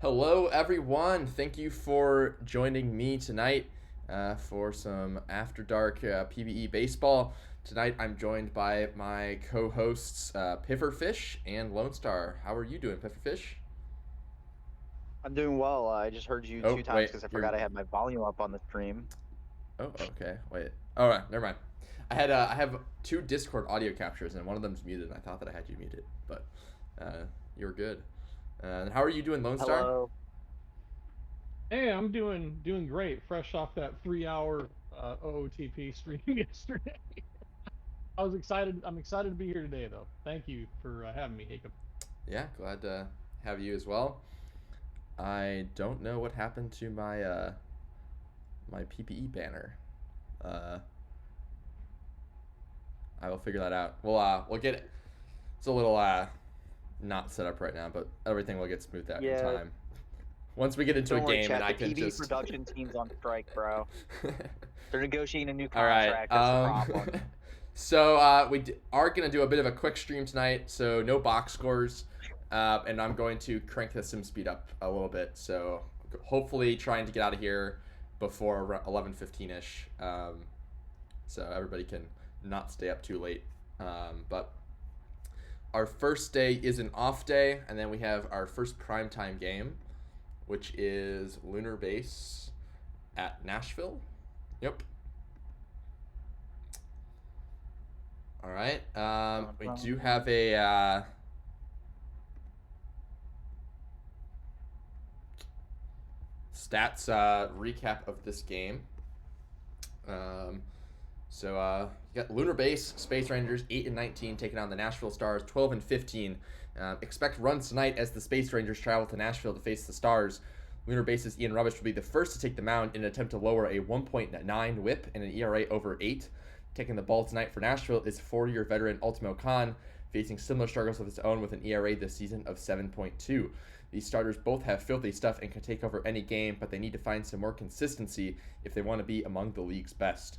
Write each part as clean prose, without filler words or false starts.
Hello, everyone. Thank you for joining me tonight for some After Dark PBE baseball. Tonight, I'm joined by my co-hosts Pifferfish and Lonestar. How are you doing, Pifferfish? I'm doing well. I just heard you Oh, two times wait, because I you're. forgot I had my volume up on the stream. Oh, okay. Wait. All right, never mind. I have two Discord audio captures, and one of them's muted. And I thought that I had you muted, but you're good. How are you doing, Lone Star? Hello. Hey, I'm doing great. Fresh off that 3 hour OOTP stream yesterday. I was excited. I'm excited to be here today, though. Thank you for having me, Hacob. Yeah, glad to have you as well. I don't know what happened to my PPE banner. Uh, I will figure that out. We'll get it. It's a little not set up right now, but everything will get smoothed out in Yeah, time. Once we get into a don't worry, game and chat. I The can PB just. production team's on strike, bro. They're negotiating a new All right. contract. That's the problem. So are gonna do a bit of a quick stream tonight. So no box scores, and I'm going to crank the sim speed up a little bit. So hopefully trying to get out of here before 11:15 ish, so everybody can not stay up too late. But our first day is an off day, and then we have our first primetime game, which is Lunar Base at Nashville. Yep. All right. We do have a stats recap of this game. You got Lunar Base, Space Rangers 8-19 taking on the Nashville Stars 12-15. Expect runs tonight as the Space Rangers travel to Nashville to face the Stars. Lunar Base's Ian Rubbish will be the first to take the mound in an attempt to lower a 1.9 WHIP and an ERA over 8. Taking the ball tonight for Nashville is 40-year veteran Ultimo Khan, facing similar struggles of his own with an ERA this season of 7.2. These starters both have filthy stuff and can take over any game, but they need to find some more consistency if they want to be among the league's best.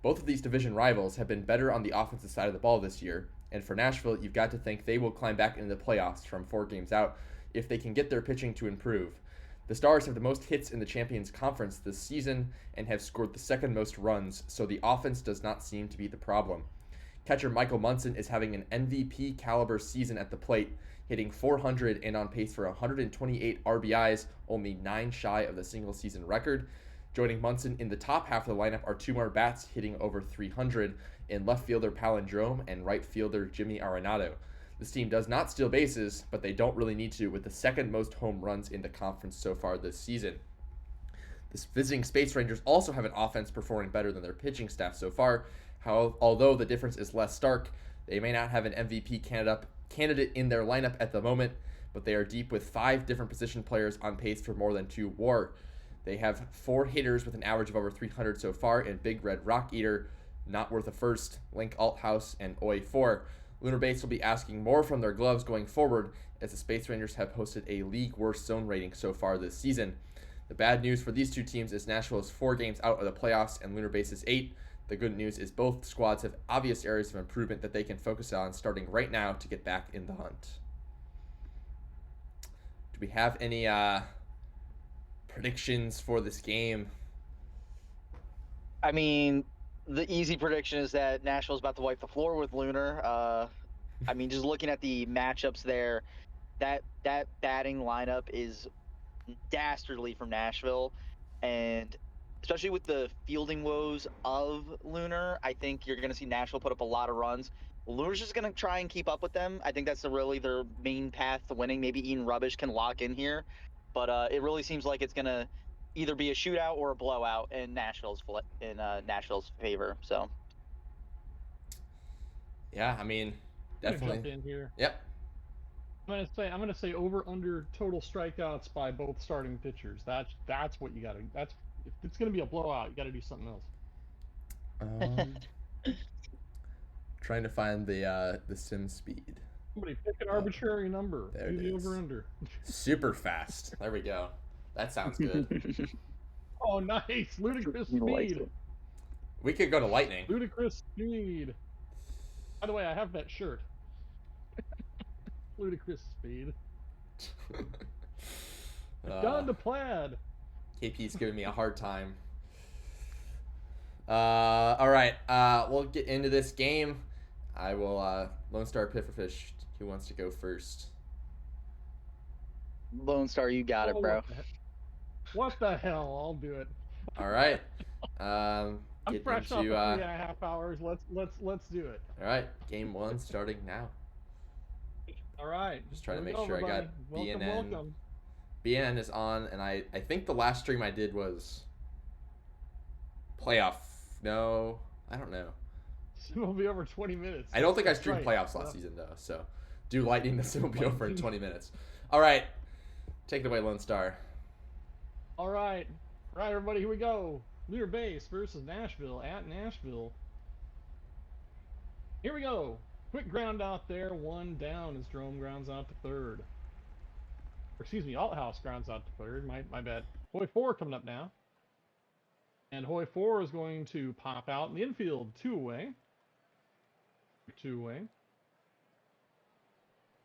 Both of these division rivals have been better on the offensive side of the ball this year, and for Nashville, you've got to think they will climb back into the playoffs from 4 games out if they can get their pitching to improve. The Stars have the most hits in the Champions Conference this season and have scored the second most runs, so the offense does not seem to be the problem. Catcher Michael Munson is having an MVP caliber season at the plate, hitting 400 and on pace for 128 RBIs, only 9 shy of the single season record. Joining Munson in the top half of the lineup are two more bats hitting over 300 in left fielder Palindrome and right fielder Jimmy Arenado. This team does not steal bases, but they don't really need to with the second most home runs in the conference so far this season. The visiting Space Rangers also have an offense performing better than their pitching staff so far. Although the difference is less stark, they may not have an MVP candidate in their lineup at the moment, but they are deep with 5 different position players on pace for more than 2 WAR. They have 4 hitters with an average of over 300 so far in Big Red Rock Eater, Not Worth a First, Link Althouse, and Oi 4. Lunar Base will be asking more from their gloves going forward, as the Space Rangers have posted a league worst zone rating so far this season. The bad news for these two teams is Nashville is 4 games out of the playoffs and Lunar Base is 8. The good news is both squads have obvious areas of improvement that they can focus on starting right now to get back in the hunt. Do we have any predictions for this game? I mean, the easy prediction is that Nashville's about to wipe the floor with Lunar. I mean, just looking at the matchups there, that batting lineup is dastardly from Nashville, and especially with the fielding woes of Lunar, I think you're going to see Nashville put up a lot of runs. Lunar's just going to try and keep up with them. I think that's really their main path to winning. Maybe Ian Rubbish can lock in here, but it really seems like it's going to either be a shootout or a blowout in Nashville's favor. So Yeah, I mean, I'm gonna definitely. jump in here. Yep. I'm gonna say over under total strikeouts by both starting pitchers. That's what you gotta. That's if it's gonna be a blowout, you gotta do something else. Trying to find the sim speed. Somebody pick an arbitrary number. There Do it the is. over under. Super fast. There we go. That sounds good. Oh, nice! Ludicrous He likes speed. it. We could go to lightning. Ludicrous speed. By the way, I have that shirt. Ludicrous speed. Done the plaid. KP's giving me a hard time. All right. We'll get into this game. I will Lonestar Pifferfish. Who wants to go first? Lonestar, you got it, bro. What the hell? I'll do it. All right. I'm Get fresh into off of 3.5 hours. Let's do it. all right. Game 1 starting now. All right. Just trying to Here we make sure I got Welcome, BNN. welcome. BNN is on, and I think the last stream I did was playoff. No, I don't know. Sim will be over 20 minutes. I don't think I That's streamed right. playoffs last season though. So do Lightning. The sim will be over in 20 minutes. All right, take it away, Lone Star. All right, everybody, here we go. Lunar Base versus Nashville at Nashville. Here we go. Quick ground out there, 1 down as Drome grounds out to third. Or, excuse me, Althouse grounds out to third. My bad. Hoy 4 coming up now. And Hoy 4 is going to pop out in the infield, 2 away. 2 away.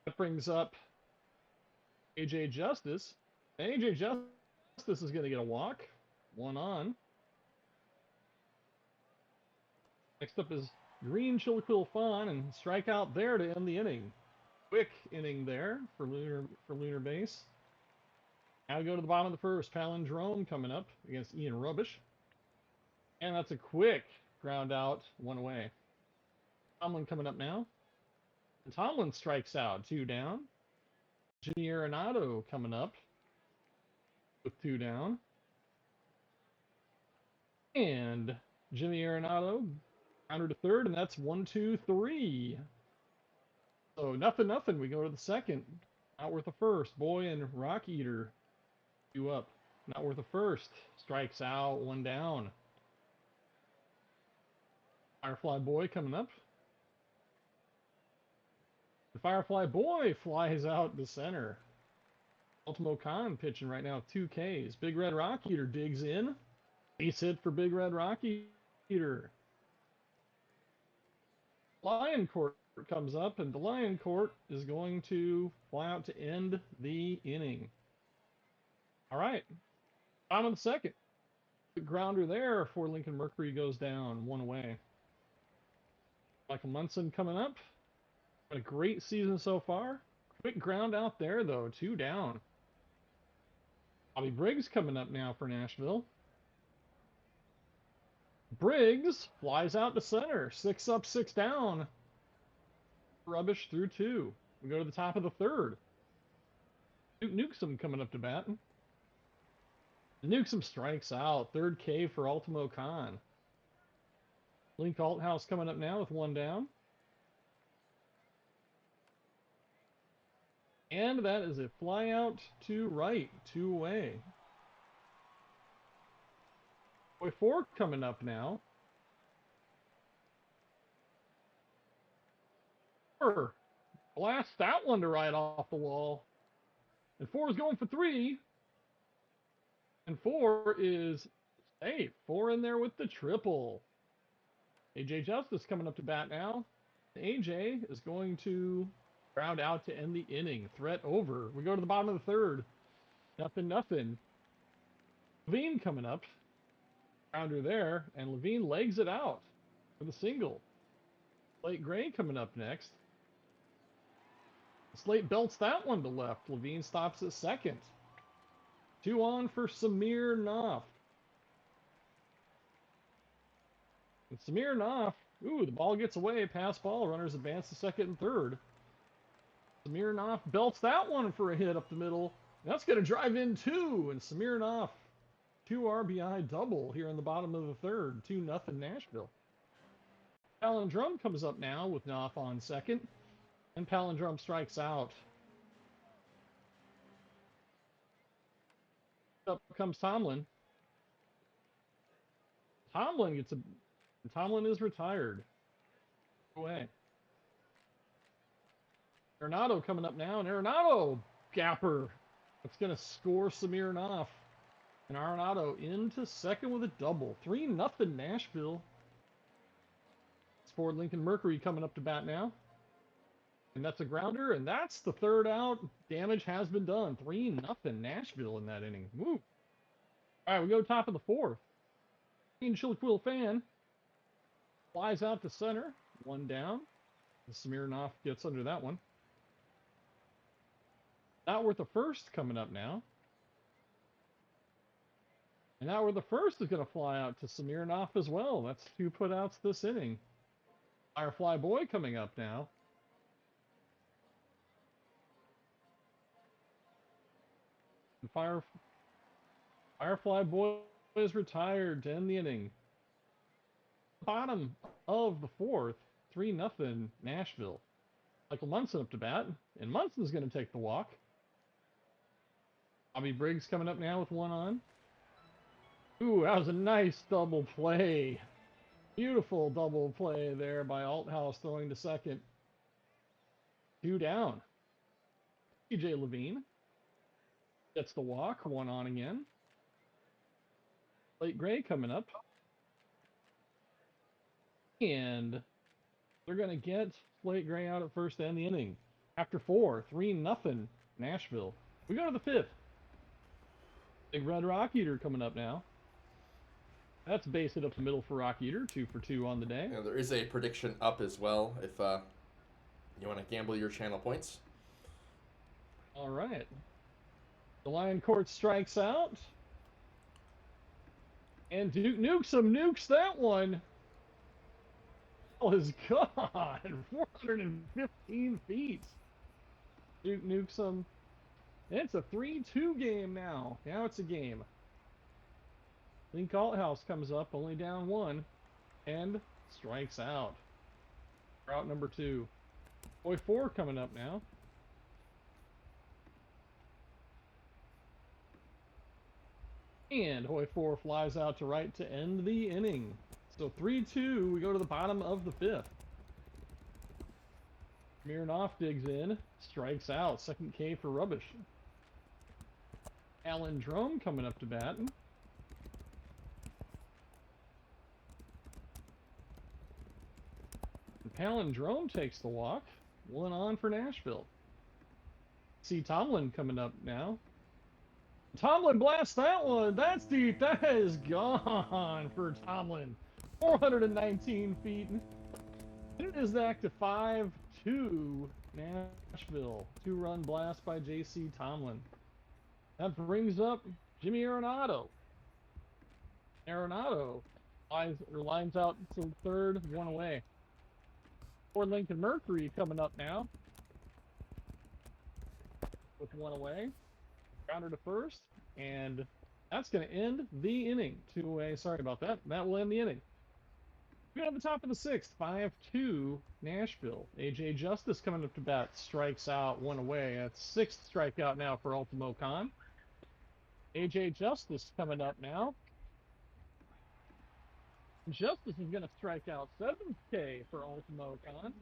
That brings up AJ Justice. And AJ Justice is going to get a walk. 1 on. Next up is Green Chilliquill Fawn and strikeout there to end the inning. Quick inning there for Lunar Base. Now we go to the bottom of the first. Palindrome coming up against Ian Rubbish. And that's a quick ground out, 1 away. Tomlin coming up now. And Tomlin strikes out, 2 down. Jimmy Arenado coming up with 2 down. And Jimmy Arenado counter to third, and that's 1, 2, 3. So nothing. We go to the second. Not worth a first. Boy and Rock Eater 2 up. Not worth a first. Strikes out, 1 down. Firefly Boy coming up. The Firefly Boy flies out to center. Ultimo Khan pitching right now with 2 Ks. Big Red Rock Eater digs in. Base hit for Big Red Rock Eater. Lion Court comes up, and the Lion Court is going to fly out to end the inning. All right. Bottom of the second. Quick grounder there for Lincoln Mercury goes down, 1 away. Michael Munson coming up. A great season so far. Quick ground out there, though. 2 down. Bobby Briggs coming up now for Nashville. Briggs flies out to center. 6 up, 6 down. Rubbish through 2. We go to the top of the third. Newsom coming up to bat. Newsom strikes out. 3rd K for Ultimo Khan. Link Althouse coming up now with 1 down. And that is a fly out to right, 2 away. Boy 4 coming up now. Blast that one to right off the wall. And 4 is going for 3. And 4 is safe. 4 in there with the triple. AJ Justice coming up to bat now. AJ is going to ground out to end the inning. Threat over. We go to the bottom of the third. Nothing. Levine coming up. Grounder there. And Levine legs it out for the single. Slate Gray coming up next. Slate belts that one to left. Levine stops at second. 2 on for Samir Knopf. And Samir Knopf, ooh, the ball gets away. Pass ball. Runners advance to second and third. Samir Knopf belts that one for a hit up the middle. That's going to drive in 2. And Samir Knopf, 2 RBI double here in the bottom of the third. 2-0 Nashville. Palindrome comes up now with Knopf on second. And Palindrome strikes out. Up comes Tomlin. Tomlin is retired. Away. Arenado coming up now, and Arenado gapper. That's going to score Samir Knopf. And Arenado into second with a double. 3-0 Nashville. It's Ford Lincoln Mercury coming up to bat now. And that's a grounder, and that's the third out. Damage has been done. 3-0 Nashville in that inning. Woo. All right, we go top of the fourth. Green Chilliquil fan flies out to center. One down. Smirnoff gets under that one. Not worth a first coming up now. And now where the first is going to fly out to Smirnoff as well. That's 2 putouts this inning. Firefly Boy coming up now. And Firefly Boy is retired to end the inning. Bottom of the fourth, 3-0 Nashville. Michael Munson up to bat, and Munson's going to take the walk. Bobby Briggs coming up now with one on. Ooh, that was a nice double play. Beautiful double play there by Althouse throwing to second. 2 down. TJ Levine gets the walk, one on again. Slate Gray coming up. And they're going to get Slate Gray out at first to end the inning. After 4, 3-0 Nashville. We go to the fifth. Big Red Rock Eater coming up now. That's base hit up the middle for Rock Eater. 2 for 2 on the day. Yeah, there is a prediction up as well if you want to gamble your channel points. All right. The Lion Court strikes out. And Duke Nukesum nukes that one. Is gone. 415 feet. Duke Nukesum. It's a 3-2 game now. Now it's a game. Link Althouse comes up, only down 1, and strikes out. Out number 2. Boy 4 coming up now. And Hoy 4 flies out to right to end the inning. So 3-2, we go to the bottom of the fifth. Smirnoff digs in, strikes out, second K for Rubbish. Alan Drome coming up to bat. Palindrome takes the walk. One on for Nashville. See Tomlin coming up now. Tomlin blasts that one. That's deep. That is gone for Tomlin. 419 feet. And it is back to 5-2 Nashville. 2-run blast by J.C. Tomlin. That brings up Jimmy Arenado. Arenado lines out to third, 1 away. Ford Lincoln Mercury coming up now. With 1 away. Grounder to first. And that's going to end the inning. 2 away. Sorry about that. That will end the inning. We're at the top of the sixth. 5-2 Nashville. AJ Justice coming up to bat. Strikes out, 1 away. That's 6th strikeout now for Ultimo Khan. AJ Justice coming up now. Justice is going to strike out 7th K for Ultimo Khan.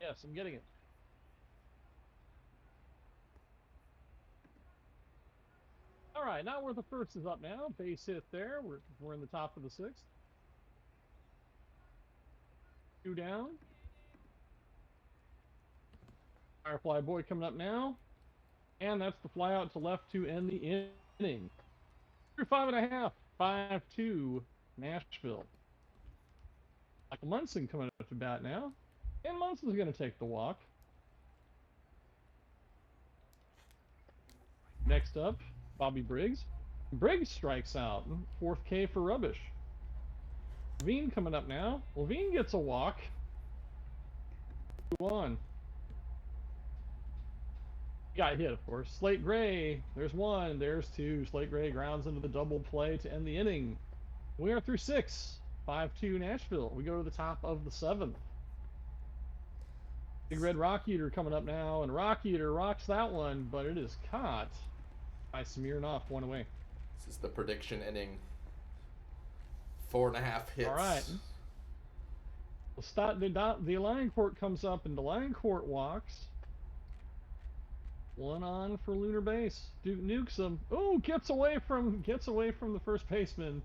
Yes, I'm getting it. All right, now where the first is up now. Base hit there. We're in the top of the sixth. 2 down. Firefly Boy coming up now. And that's the fly out to left to end the inning. Through 5.5. 5-2 Nashville. Michael Munson coming up to bat now. And Munson's going to take the walk. Next up, Bobby Briggs. Briggs strikes out. 4th K for Rubbish. Levine coming up now. Levine gets a walk. 2 on. Got hit, of course. Slate Gray. There's 1. There's 2. Slate Gray grounds into the double play to end the inning. We are through 6. 5-2 Nashville. We go to the top of the 7th. Big Red Rock Eater coming up now, and Rock Eater rocks that one, but it is caught by Smirnoff, 1 away. This is the prediction inning. 4.5 hits. All right. The Lion Court comes up, and the Lion Court walks. 1 on for Lunar Base. Duke Nukesum. Oh, gets away from the first baseman.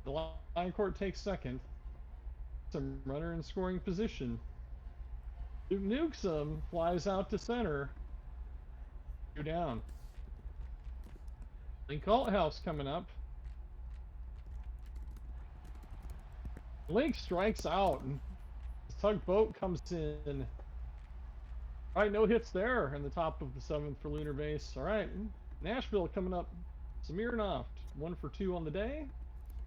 The Lion Court takes second. Some runner in scoring position. Duke Nukesum flies out to center. 2 down. Link Althouse coming up. Link strikes out, and Tugboat comes in. All right, no hits there in the top of the 7th for Lunar Base. All right, Nashville coming up. Smirnoff, 1 for 2 on the day.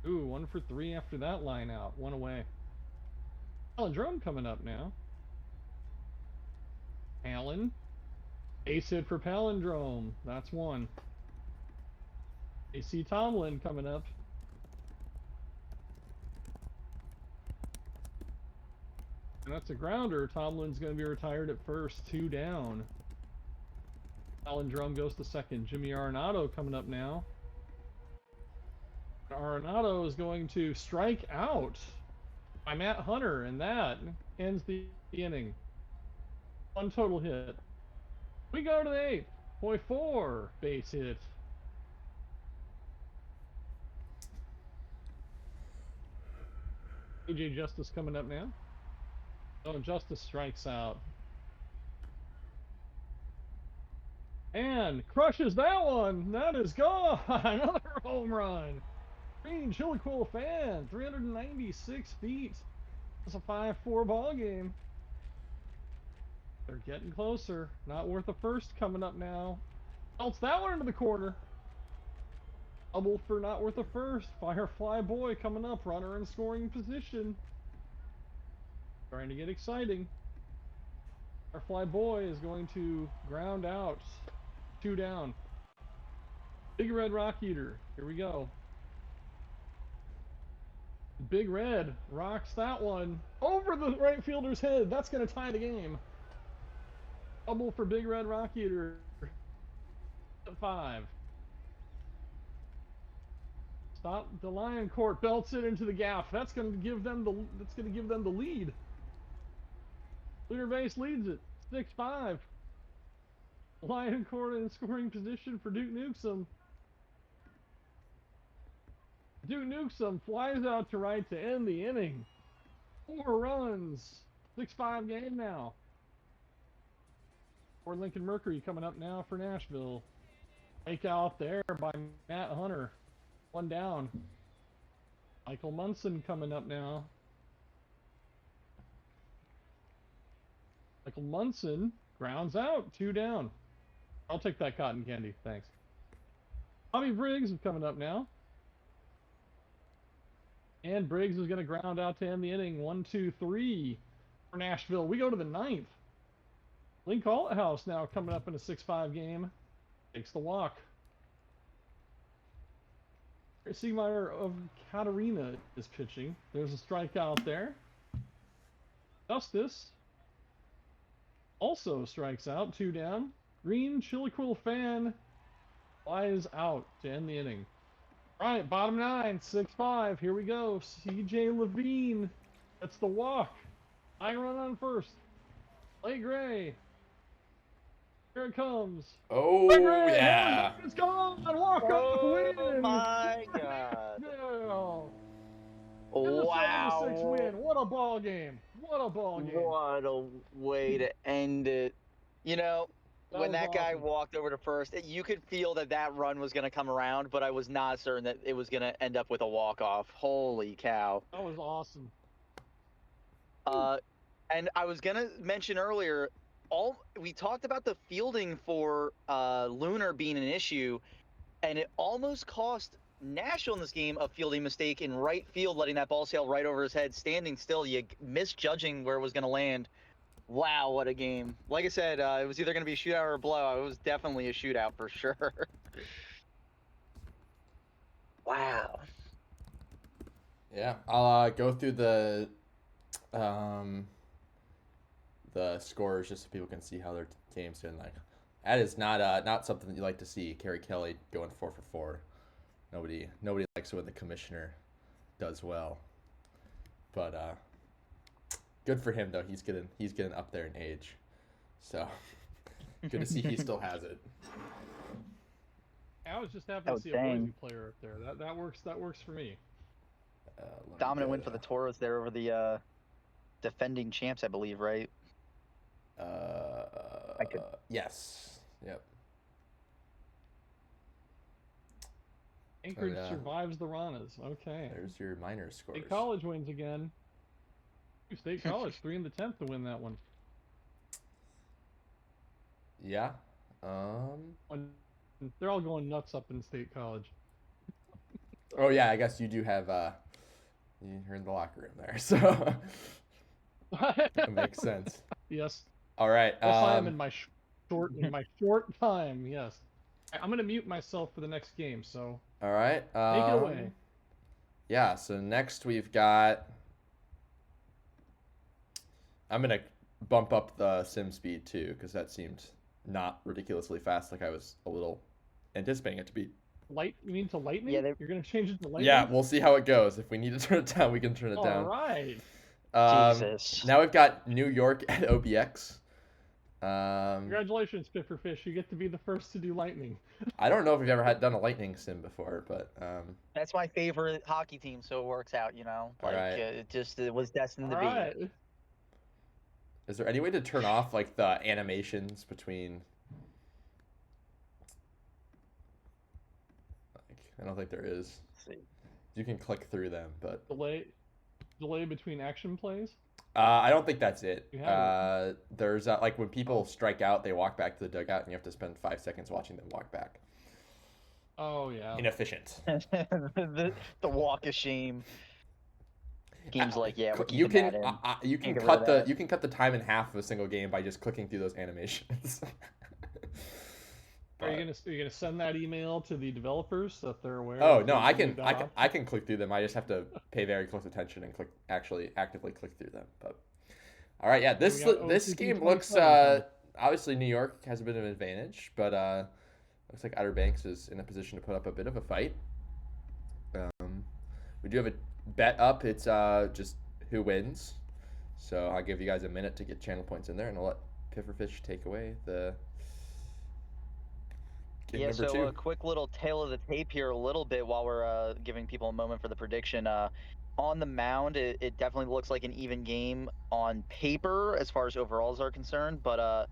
Ooh, 1 for 3 after that line out. 1 away. Palindrome coming up now. Allen. Ace hit for Palindrome. That's 1. AC Tomlin coming up. And that's a grounder. Tomlin's going to be retired at first. 2 down. Palindrome goes to second. Jimmy Arenado coming up now. Arenado is going to strike out by Matt Hunter, and that ends the inning. 1 total hit. We go to the 8th. Point 4 base hit. AJ Justice coming up now. Oh, Justice strikes out. And crushes that one. That is gone. Another home run. Green Chiliquil fan. 396 feet. It's a 5-4 ball game. They're getting closer. Not worth a first coming up now. Belts that one into the corner. Double for not worth a first. Firefly Boy coming up. Runner in scoring position. Trying to get exciting. Firefly Boy is going to ground out. 2 down. Big Red Rock Eater. Here we go. Big Red rocks that one over the right fielder's head. That's going to tie the game. Double for Big Red Rock Eater. 5. Stop the Lion Court, belts it into the gap. That's going to give them the lead. Lunar Base leads it 6-5. Lion Court in scoring position for Duke Nukesum. Duke Nukesum flies out to right to end the inning. 4 runs. 6-5 game now. Ford Lincoln Mercury coming up now for Nashville. Take out there by Matt Hunter. 1 down. Michael Munson coming up now. Michael Munson grounds out. 2 down. I'll take that cotton candy. Thanks. Bobby Briggs is coming up now. And Briggs is going to ground out to end the inning. 1, 2, 3 for Nashville. We go to the 9th. Link Althouse now coming up in a 6-5 game. Takes the walk. Siegmeyer of Katarina is pitching. There's a strikeout there. Justice also strikes out. 2 down. Green Chiliquil fan flies out to end the inning. All right, bottom 9, 6-5. Here we go. CJ Levine. That's the walk. I run on first. Clay Gray. Here it comes. Oh, Gray, yeah. it's gone. Walk off win. Oh my God. Yeah. Wow. 7-6 win. What a ball game. What a ball game. What a way to end it. You know, when that guy awesome. walked over to first, you could feel that run was going to come around, but I was not certain that it was going to end up with a walk-off. Holy cow. That was awesome. And I was going to mention earlier, we talked about the fielding for Lunar being an issue, and it almost cost Nashville in this game a fielding mistake in right field, letting that ball sail right over his head, standing still, you misjudging where it was going to land. Wow, what a game. Like I said, it was either going to be a shootout or a blowout. It was definitely a shootout for sure. Wow. Yeah, I'll go through the scores just so people can see how their game's doing. Like, that is not something that you like to see. Kerry Kelly going 4 for 4. Nobody likes it when the commissioner does well. But good for him though. He's getting up there in age. So good to see he still has it. I was just happy to see a Boise player up there. That works for me. Dominant win for the Toros there over the defending champs, I believe, right? I could. Yes. Yep. Anchorage yeah. survives the Ranas. Okay. There's your minor scores. State College wins again. State College 3 in the 10th to win that one. Yeah. They're all going nuts up in State College. Oh yeah, I guess you do have you're in the locker room there, so that makes sense. Yes. All right. Yes, I am in my short time. Yes. I'm gonna mute myself for the next game. So. All right. Take it away. Yeah. So next we've got. I'm gonna bump up the sim speed too, because that seemed not ridiculously fast, like I was a little anticipating it to be. You mean to lightning? Yeah, You're gonna change it to lightning? Yeah, we'll see how it goes. If we need to turn it down, we can turn it down. All right. Jesus. Now we've got New York at OBX. Congratulations, Pifferfish. You get to be the first to do lightning. I don't know if we've ever done a lightning sim before, but That's my favorite hockey team, so it works out, you know. Like Alright. it was destined to All be. right. is there any way to turn off like the animations between? Like, I don't think there is. Let's see. You can click through them, but Delay between action plays. I don't think that's it. You have There's like when people strike out, they walk back to the dugout, and you have to spend 5 seconds watching them walk back. Oh yeah. Inefficient. the walk of shame. Games like we're you keeping can that in. you can Can't get rid cut of the that. you can cut the time in half of a single game by just clicking through those animations. Are you gonna send that email to the developers so that they're aware? Oh that no, they I do can that I can option? I can click through them. I just have to pay very close attention and actively click through them. But all right, yeah, this We got OTP game looks 27. obviously New York has a bit of an advantage, but looks like Outer Banks is in a position to put up a bit of a fight. We do have a bet up. It's just who wins. So I'll give you guys a minute to get channel points in there, and I'll let Pifferfish take away the game Yeah, number so 2. a quick little tail of the tape here a little bit while we're giving people a moment for the prediction. On the mound, it definitely looks like an even game on paper as far as overalls are concerned, but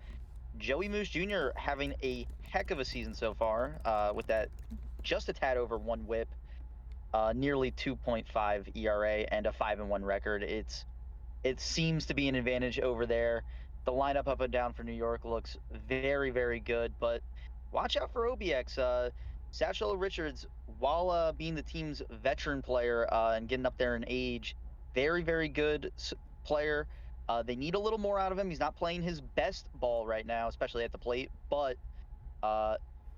Joey Moose Jr. having a heck of a season so far with that just a tad over 1 whip, nearly 2.5 ERA, and a 5-1 record. It seems to be an advantage over there. The lineup up and down for New York looks very, very good, but watch out for OBX. Satchel Richards, while being the team's veteran player and getting up there in age, very, very good player. They need a little more out of him. He's not playing his best ball right now, especially at the plate, but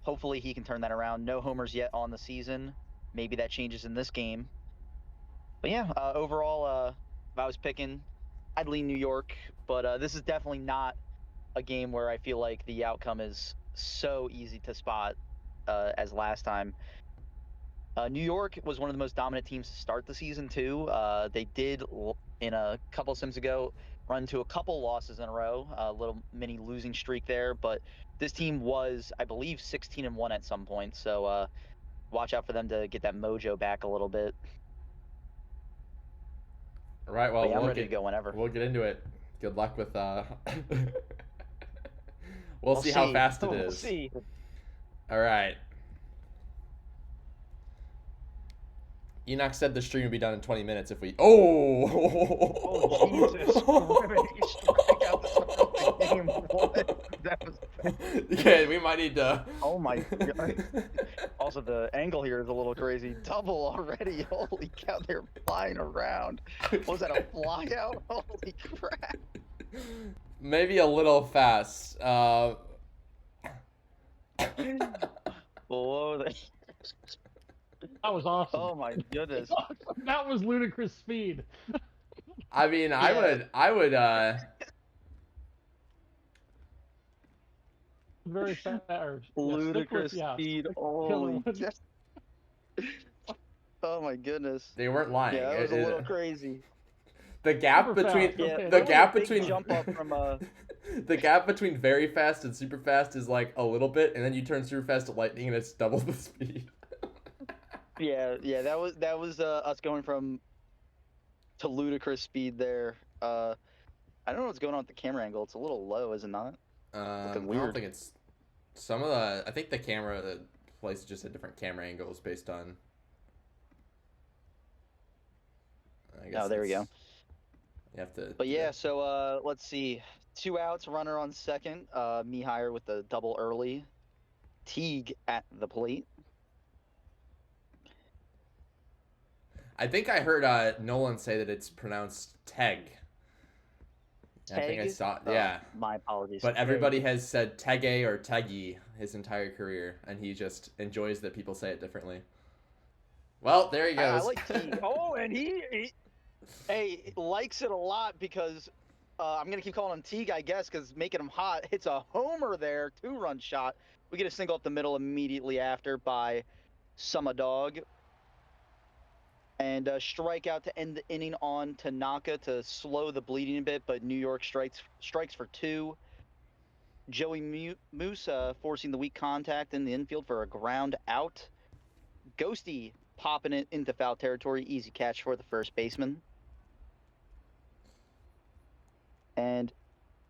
hopefully he can turn that around. No homers yet on the season. Maybe that changes in this game. But yeah, overall, if I was picking, I'd lean New York, but this is definitely not a game where I feel like the outcome is so easy to spot as last time. New York was one of the most dominant teams to start the season too. They did in a couple sims ago run to a couple losses in a row, a little mini losing streak there, but this team was, I believe, 16-1 at some point. So watch out for them to get that mojo back a little bit. All right, well, But yeah, I'm ready to go whenever. We'll get into it. Good luck with we'll see how fast it is. We'll see. All right. Enoch said the stream would be done in 20 minutes if we. Oh! Oh, Jesus Christ. Strike out the start of the game. What? That was... Yeah, we might need to. Oh my God. Also, the angle here is a little crazy. Double already. Holy cow, they're flying around. Was that a flyout? Holy crap. Maybe a little fast. Below the... That was awesome. Oh my goodness. That was ludicrous speed. I mean, Yeah. I would. Very fast. Ludicrous speed. Holy. Oh my goodness. They weren't lying. Yeah, that was a little crazy. The gap Super between fast, Yeah, okay. the that gap was a big between jump up from the gap between very fast and super fast is like a little bit, and then you turn super fast to lightning, and it's double the speed. Yeah, that was us going from to ludicrous speed there. I don't know what's going on with the camera angle. It's a little low, is it not? Looking I don't weird. think it's some of the. I think the camera, the place just had different camera angles based on. I guess Oh, there we go. you have to. But do yeah, that. so let's see. 2 outs, runner on second. Mihire with the double early. Teague at the plate. I think I heard Nolan say that it's pronounced Teg. I think I Teg. saw. Oh, Yeah, my apologies. but everybody Teg. has said Tege or Teggy his entire career, and he just enjoys that people say it differently. Well, there he I goes. like Teague. Oh, and he likes it a lot because I'm gonna keep calling him Teague, I guess, because making him hot. Hits a homer there, 2-run shot. We get a single up the middle immediately after by Dog. And a strikeout to end the inning on Tanaka to slow the bleeding a bit, but New York strikes for 2. Joey Moose forcing the weak contact in the infield for a ground out. Ghosty popping it into foul territory. Easy catch for the first baseman. And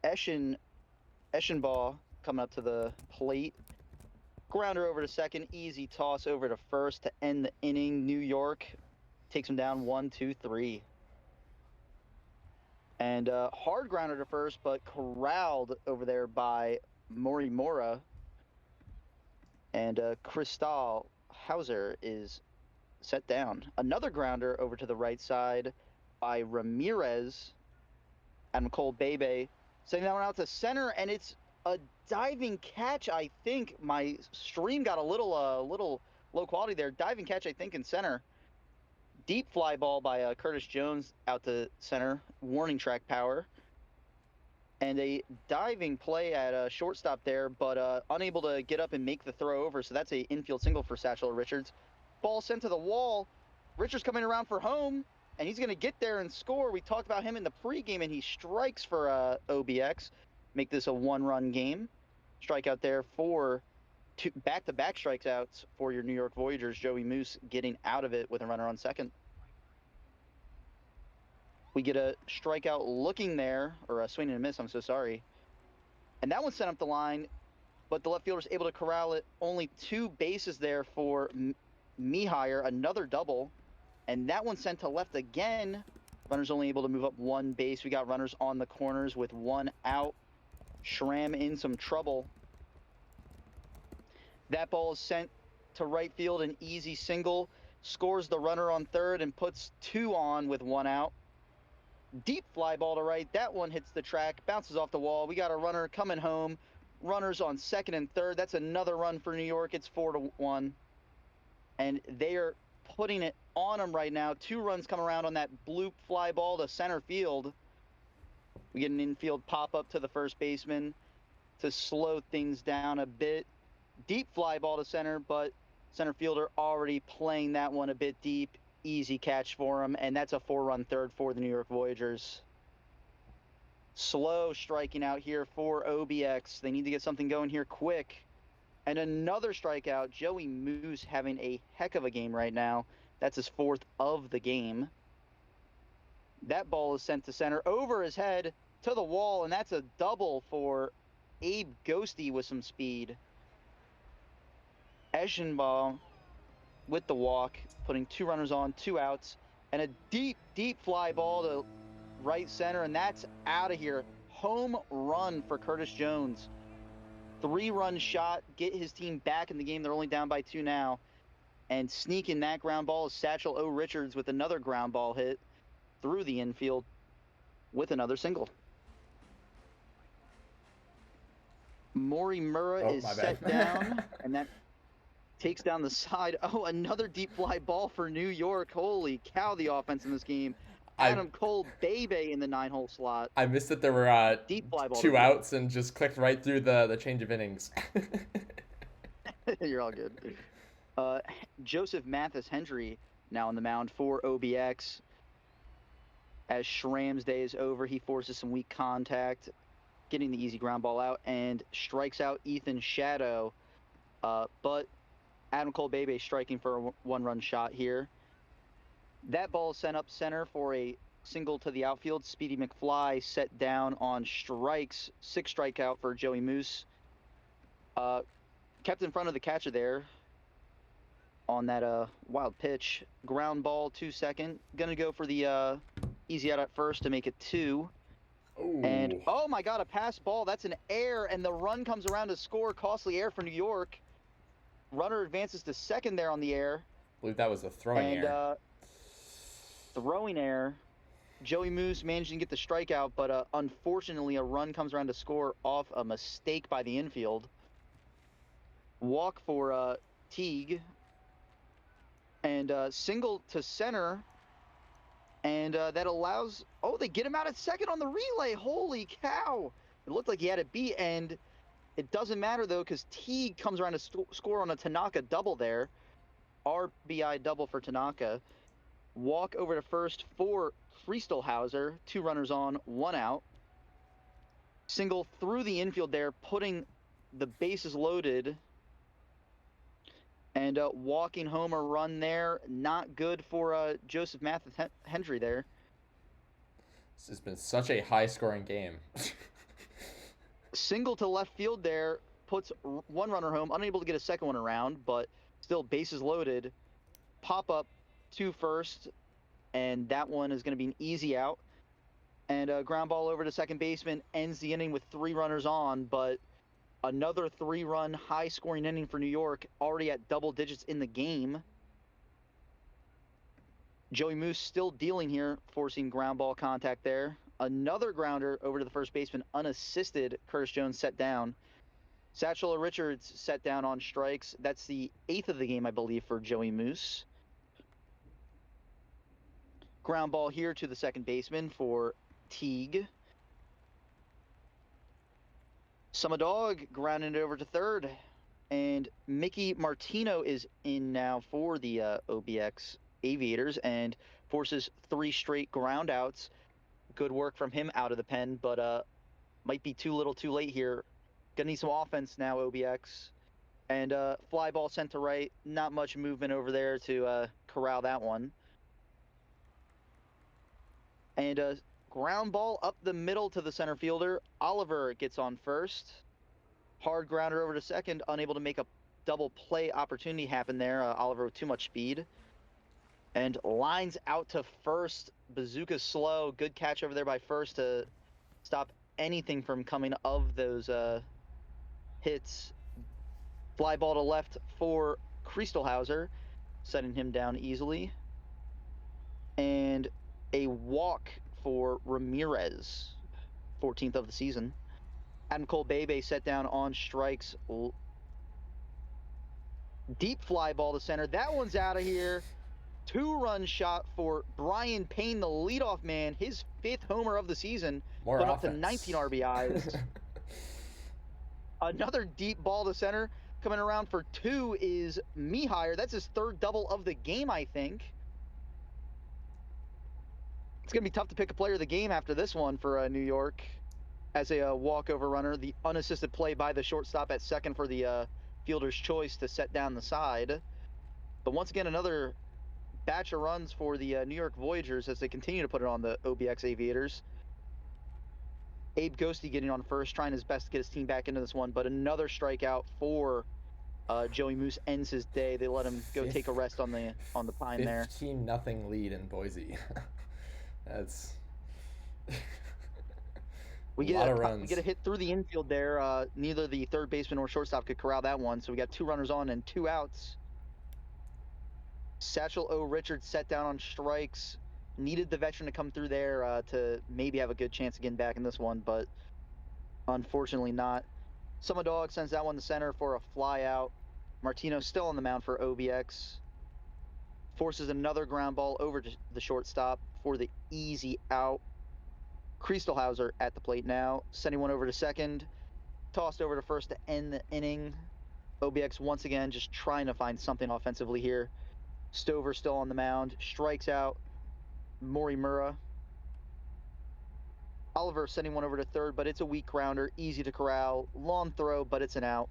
Eschenbaugh coming up to the plate. Grounder over to second. Easy toss over to first to end the inning. New York takes him down 1-2-3. And hard grounder to first, but corralled over there by Morimura. And Cristal Hauser is set down. Another grounder over to the right side by Ramirez. Adam Cole Bebe sending that one out to center, and it's a diving catch. I think my stream got a little low quality there. Diving catch, I think, in center. Deep fly ball by Curtis Jones out to center. Warning track power. And a diving play at shortstop there, but unable to get up and make the throw over. So that's a infield single for Satchel Richards. Ball sent to the wall. Richards coming around for home, and he's going to get there and score. We talked about him in the pregame, and he strikes for OBX. Make this a 1-run game. Strikeout there for back-to-back strikeouts for your New York Voyagers. Joey Moose getting out of it with a runner on second. We get a strikeout looking there, or a swing and a miss, I'm so sorry. And that one sent up the line, but the left fielder's able to corral it. Only 2 bases there for Mihire, another double. And that one sent to left again. Runners only able to move up 1 base. We got runners on the corners with 1 out. Schramm in some trouble. That ball is sent to right field, an easy single. Scores the runner on third and puts 2 on with 1 out. Deep fly ball to right. That one hits the track, bounces off the wall. We got a runner coming home. Runners on second and third. That's another run for New York. It's 4-1. And they are putting it on them right now. 2 runs come around on that bloop fly ball to center field. We get an infield pop up to the first baseman to slow things down a bit. Deep fly ball to center, but center fielder already playing that one a bit deep. Easy catch for him, and that's a 4-run third for the New York Voyagers. Slow striking out here for OBX. They need to get something going here quick. And another strikeout. Joey Moose having a heck of a game right now. That's his 4th of the game. That ball is sent to center over his head to the wall, and that's a double for Abe Ghosty with some speed. Eschenbaugh with the walk, putting 2 runners on, 2 outs, and a deep fly ball to right center, and that's out of here. Home run for Curtis Jones. 3-run shot, get his team back in the game. They're only down by 2 now. And sneaking that ground ball is Satchel O. Richards with another ground ball hit through the infield with another single. Morimura is set down, and that takes down the side. Oh, another deep fly ball for New York. Holy cow, the offense in this game. Adam Cole Bebe in the 9-hole slot. I missed that there were deep fly ball 2 outs and just clicked right through the change of innings. You're all good. Joseph Mathis Hendry now on the mound for OBX. As Schramm's day is over, he forces some weak contact, getting the easy ground ball out, and strikes out Ethan Shadow. But Adam Cole Bebe striking for a 1-run shot here. That ball is sent up center for a single to the outfield. Speedy McFly set down on strikes. 6 strikeout for Joey Moose. Kept in front of the catcher there on that wild pitch. Ground ball to second. Gonna go for the easy out at first to make it 2. And Ooh. oh my God, a pass ball. That's an error, and the run comes around to score. Costly error for New York. Runner advances to second there on the air. I believe that was a throwing And error. throwing error. Joey Moose managing to get the strikeout, but unfortunately a run comes around to score off a mistake by the infield. Walk for Teague. And single to center. And that allows... Oh, they get him out at second on the relay. Holy cow. It looked like he had it beat, and it doesn't matter, though, because Teague comes around to score on a Tanaka double there. RBI double for Tanaka. Walk over to first for Kriestelhauser. 2 runners on, 1 out. Single through the infield there, putting the bases loaded. And walking home a run there. Not good for Joseph Mathis Hendry there. This has been such a high-scoring game. Single to left field there. Puts 1 runner home. Unable to get a second one around, but still bases loaded. Pop up to first. And that one is going to be an easy out. And a ground ball over to second baseman ends the inning with 3 runners on, but another 3-run high-scoring inning for New York, already at double digits in the game. Joey Moose still dealing here, forcing ground ball contact there. Another grounder over to the first baseman, unassisted. Curtis Jones set down. Satchel Richards set down on strikes. That's the 8th of the game, I believe, for Joey Moose. Ground ball here to the second baseman for Teague. Sumadog grounding it over to third. And Mickey Martino is in now for the OBX Aviators and forces 3 straight ground outs. Good work from him out of the pen, but might be too little too late here. Gonna need some offense now, OBX. And fly ball sent to right. Not much movement over there to corral that one. And ground ball up the middle to the center fielder. Oliver gets on first. Hard grounder over to second. Unable to make a double play opportunity happen there. Oliver with too much speed. And lines out to first. Bazooka slow. Good catch over there by first to stop anything from coming of those hits. Fly ball to left for Kriestelhauser, setting him down easily. And a walk for Ramirez, 14th of the season. Adam Cole Bebe set down on strikes. Deep fly ball to center. That one's out of here. 2-run shot for Brian Payne, the leadoff man. His 5th homer of the season. More put offense. up to 19 RBIs. Another deep ball to center. Coming around for 2 is Mihire. That's his 3rd double of the game, I think. It's going to be tough to pick a player of the game after this one for New York as a walkover runner. The unassisted play by the shortstop at second for the fielder's choice to set down the side. But once again, another batch of runs for the New York Voyagers as they continue to put it on the OBX Aviators. Abe Ghosty getting on first, trying his best to get his team back into this one, but another strikeout for Joey Moose ends his day. They let him go take a rest on the pine there. 15-0 lead in Boise. That's We a lot of runs. We get a hit through the infield there. Neither the third baseman or shortstop could corral that one, so we got 2 runners on and 2 outs. Satchel O. Richards set down on strikes. Needed the veteran to come through there to maybe have a good chance of getting back in this one, but unfortunately not. Sumadog sends that one to center for a fly out. Martino still on the mound for OBX. Forces another ground ball over to the shortstop for the easy out. Kriestelhauser at the plate now, sending one over to second. Tossed over to first to end the inning. OBX once again just trying to find something offensively here. Stover still on the mound, strikes out Morimura. Oliver sending one over to third, but it's a weak grounder, easy to corral. Long throw, but it's an out.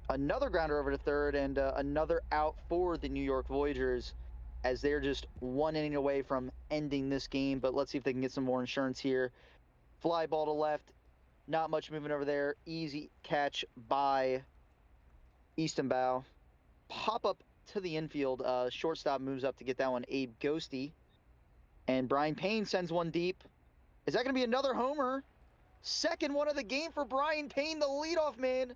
Another grounder over to third, and another out for the New York Voyagers. as they're just 1 inning away from ending this game. But let's see if they can get some more insurance here. Fly ball to left. Not much movement over there. Easy catch by Eastonbow. Pop up to the infield. Shortstop moves up to get that one. Abe Ghosty. And Brian Payne sends one deep. Is that going to be another homer? Second one of the game for Brian Payne, the leadoff man,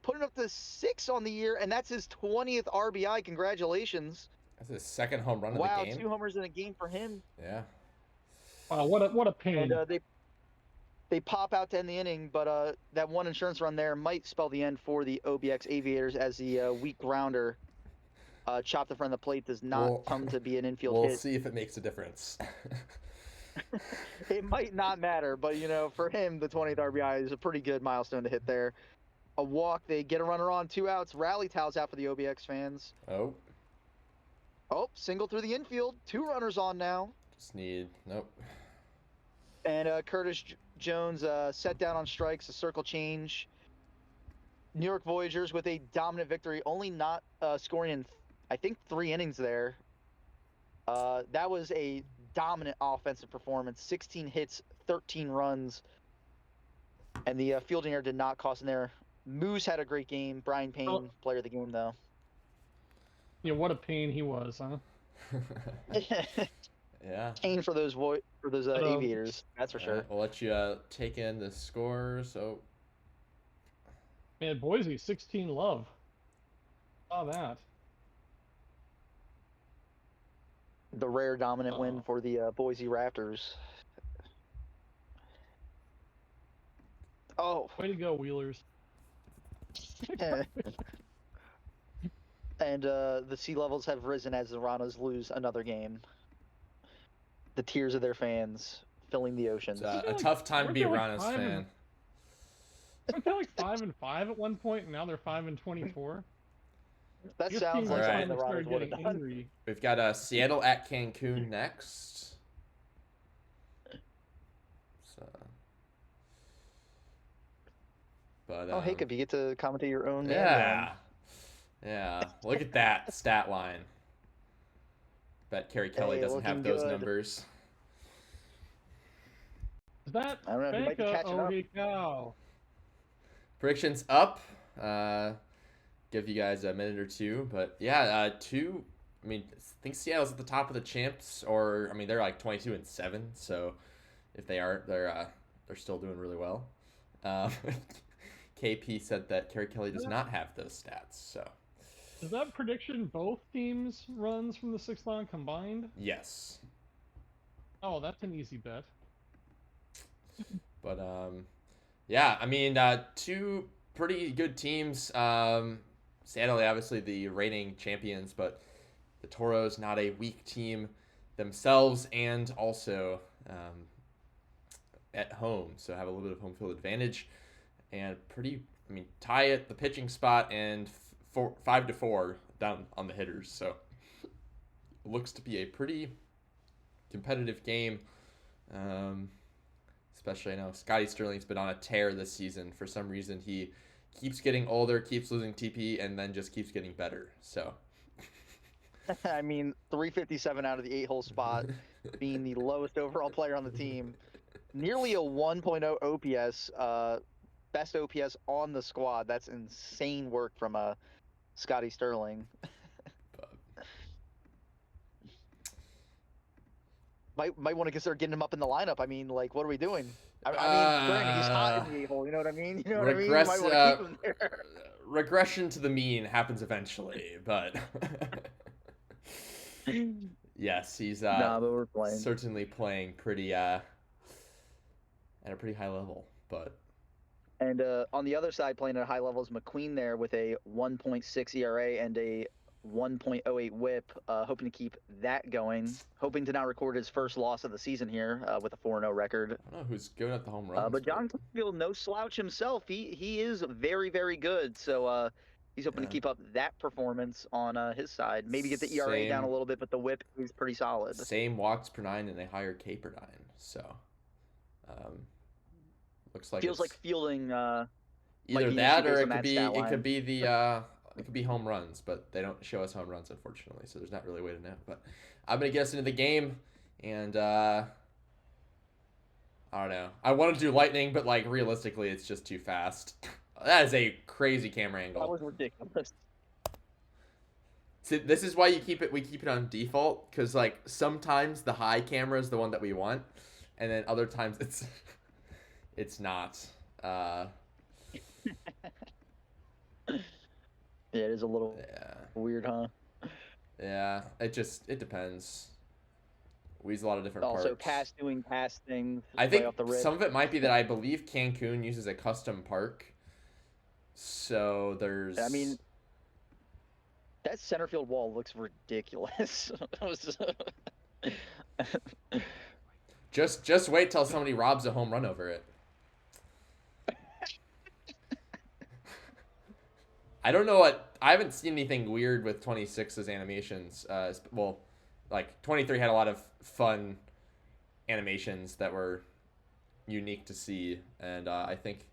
putting up to 6 on the year, and that's his 20th RBI. Congratulations. That's his second home run Wow, of the game. 2 homers in a game for him. Yeah. Wow, what a pain. And they pop out to end the inning, but that one insurance run there might spell the end for the OBX Aviators, as the weak grounder chopped in front of the plate does not come to be an infield hit. We'll see if it makes a difference. It might not matter, but for him, the 20th RBI is a pretty good milestone to hit there. A walk, they get a runner on, 2 outs. Rally towels out for the OBX fans. Oh, Single through the infield. 2 runners on now. just need nope. And Curtis Jones set down on strikes, a circle change. New York Voyagers with a dominant victory, only not scoring in, I think, 3 innings there. That was a dominant offensive performance. 16 hits, 13 runs. And the fielding error did not cost in there. Moose had a great game. Brian Payne, player of the game, though. Yeah, what a pain he was, huh? Yeah. Pain for those Aviators, that's for sure. We'll let you take in the scores. Oh, Man, Boise, 16 love. Saw that. The rare dominant win for the Boise Raptors. Oh. Way to go, Wheelers. And the sea levels have risen as the Ranas lose another game. The tears of their fans filling the oceans. it's a tough time to be a Ranas fan. Weren't they like 5-5 at one point, and now they're 5-24? That sounds like something the Ranas would have done. Angry. We've got Seattle at Cancun next. So, but Hacob, you get to commentate your own name. Yeah. Look at that stat line. Bet Kerry Kelly doesn't have those numbers. Is that I don't know, he might be catching up. holy cow? Predictions up. Give you guys a minute or two, but yeah, I think Seattle's at the top of the champs, or they're like 22-7. So if they aren't, they're still doing really well. KP said that Kerry Kelly does not have those stats. So is that prediction both teams runs from the 6th round combined? yes. Oh, that's an easy bet. But yeah, 2 pretty good teams. Seattle, obviously the reigning champions, but the Toros, not a weak team themselves, and also at home, so have a little bit of home field advantage, and tie at the pitching spot, and 5-4 down on the hitters. So it looks to be a pretty competitive game. Especially, I know Scotty Sterling's been on a tear this season. For some reason, he keeps getting older, keeps losing TP, and then just keeps getting better. So, 357 out of the 8-hole spot, being the lowest overall player on the team. Nearly a 1.0 OPS, best OPS on the squad. That's insane work from Scotty Sterling. Might want to consider getting him up in the lineup. What are we doing? Granted, he's hot in the 8-hole. You know what I mean? You might want to keep him there. Regression to the mean happens eventually, but yes, he's but we're playing. Certainly playing pretty at a pretty high level. But and on the other side, playing at a high level is McQueen there with a 1.6 ERA and a 1.08 whip, hoping to keep that going, hoping to now record his first loss of the season here with a 4-0 record. I don't know who's going at the home runs. But John Cleveland, no slouch himself. He is very, very good. So he's hoping to keep up that performance on his side. Maybe get the ERA down a little bit, but the whip is pretty solid. Same walks per 9 and a higher K per 9. So looks like feels like fielding. Either that, or it could be the it could be home runs, but they don't show us home runs, unfortunately, so there's not really a way to know. But I'm going to get us into the game, and I don't know. I want to do lightning, but, like, realistically, it's just too fast. That is a crazy camera angle. That was ridiculous. See, this is why we keep it on default, because, like, sometimes the high camera is the one that we want, and then other times it's not. Yeah, it is a little weird, huh? Yeah, it depends. We use a lot of different Also, parks. doing past things. I think off the rip. some of it might be that I believe Cancun uses a custom park. So there's... I mean, that center field wall looks ridiculous. Just wait till somebody robs a home run over it. I don't know I haven't seen anything weird with 26's animations. Well, like 23 had a lot of fun animations that were unique to see, and I think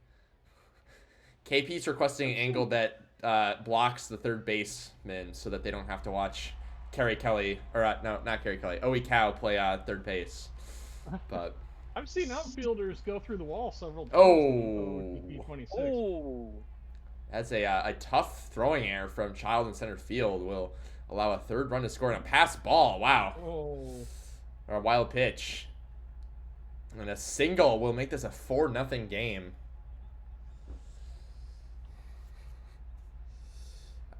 KP's requesting an angle that blocks the third baseman so that they don't have to watch Kerry Kelly, or no, not Kerry Kelly, Owie Cow play third base. But I've seen outfielders go through the wall several times. Oh. in 26. Oh. That's a tough throwing error from Child in center field. Will allow a third run to score on a pass ball. Wow. Oh. Or a wild pitch. And a single will make this a 4-0 game.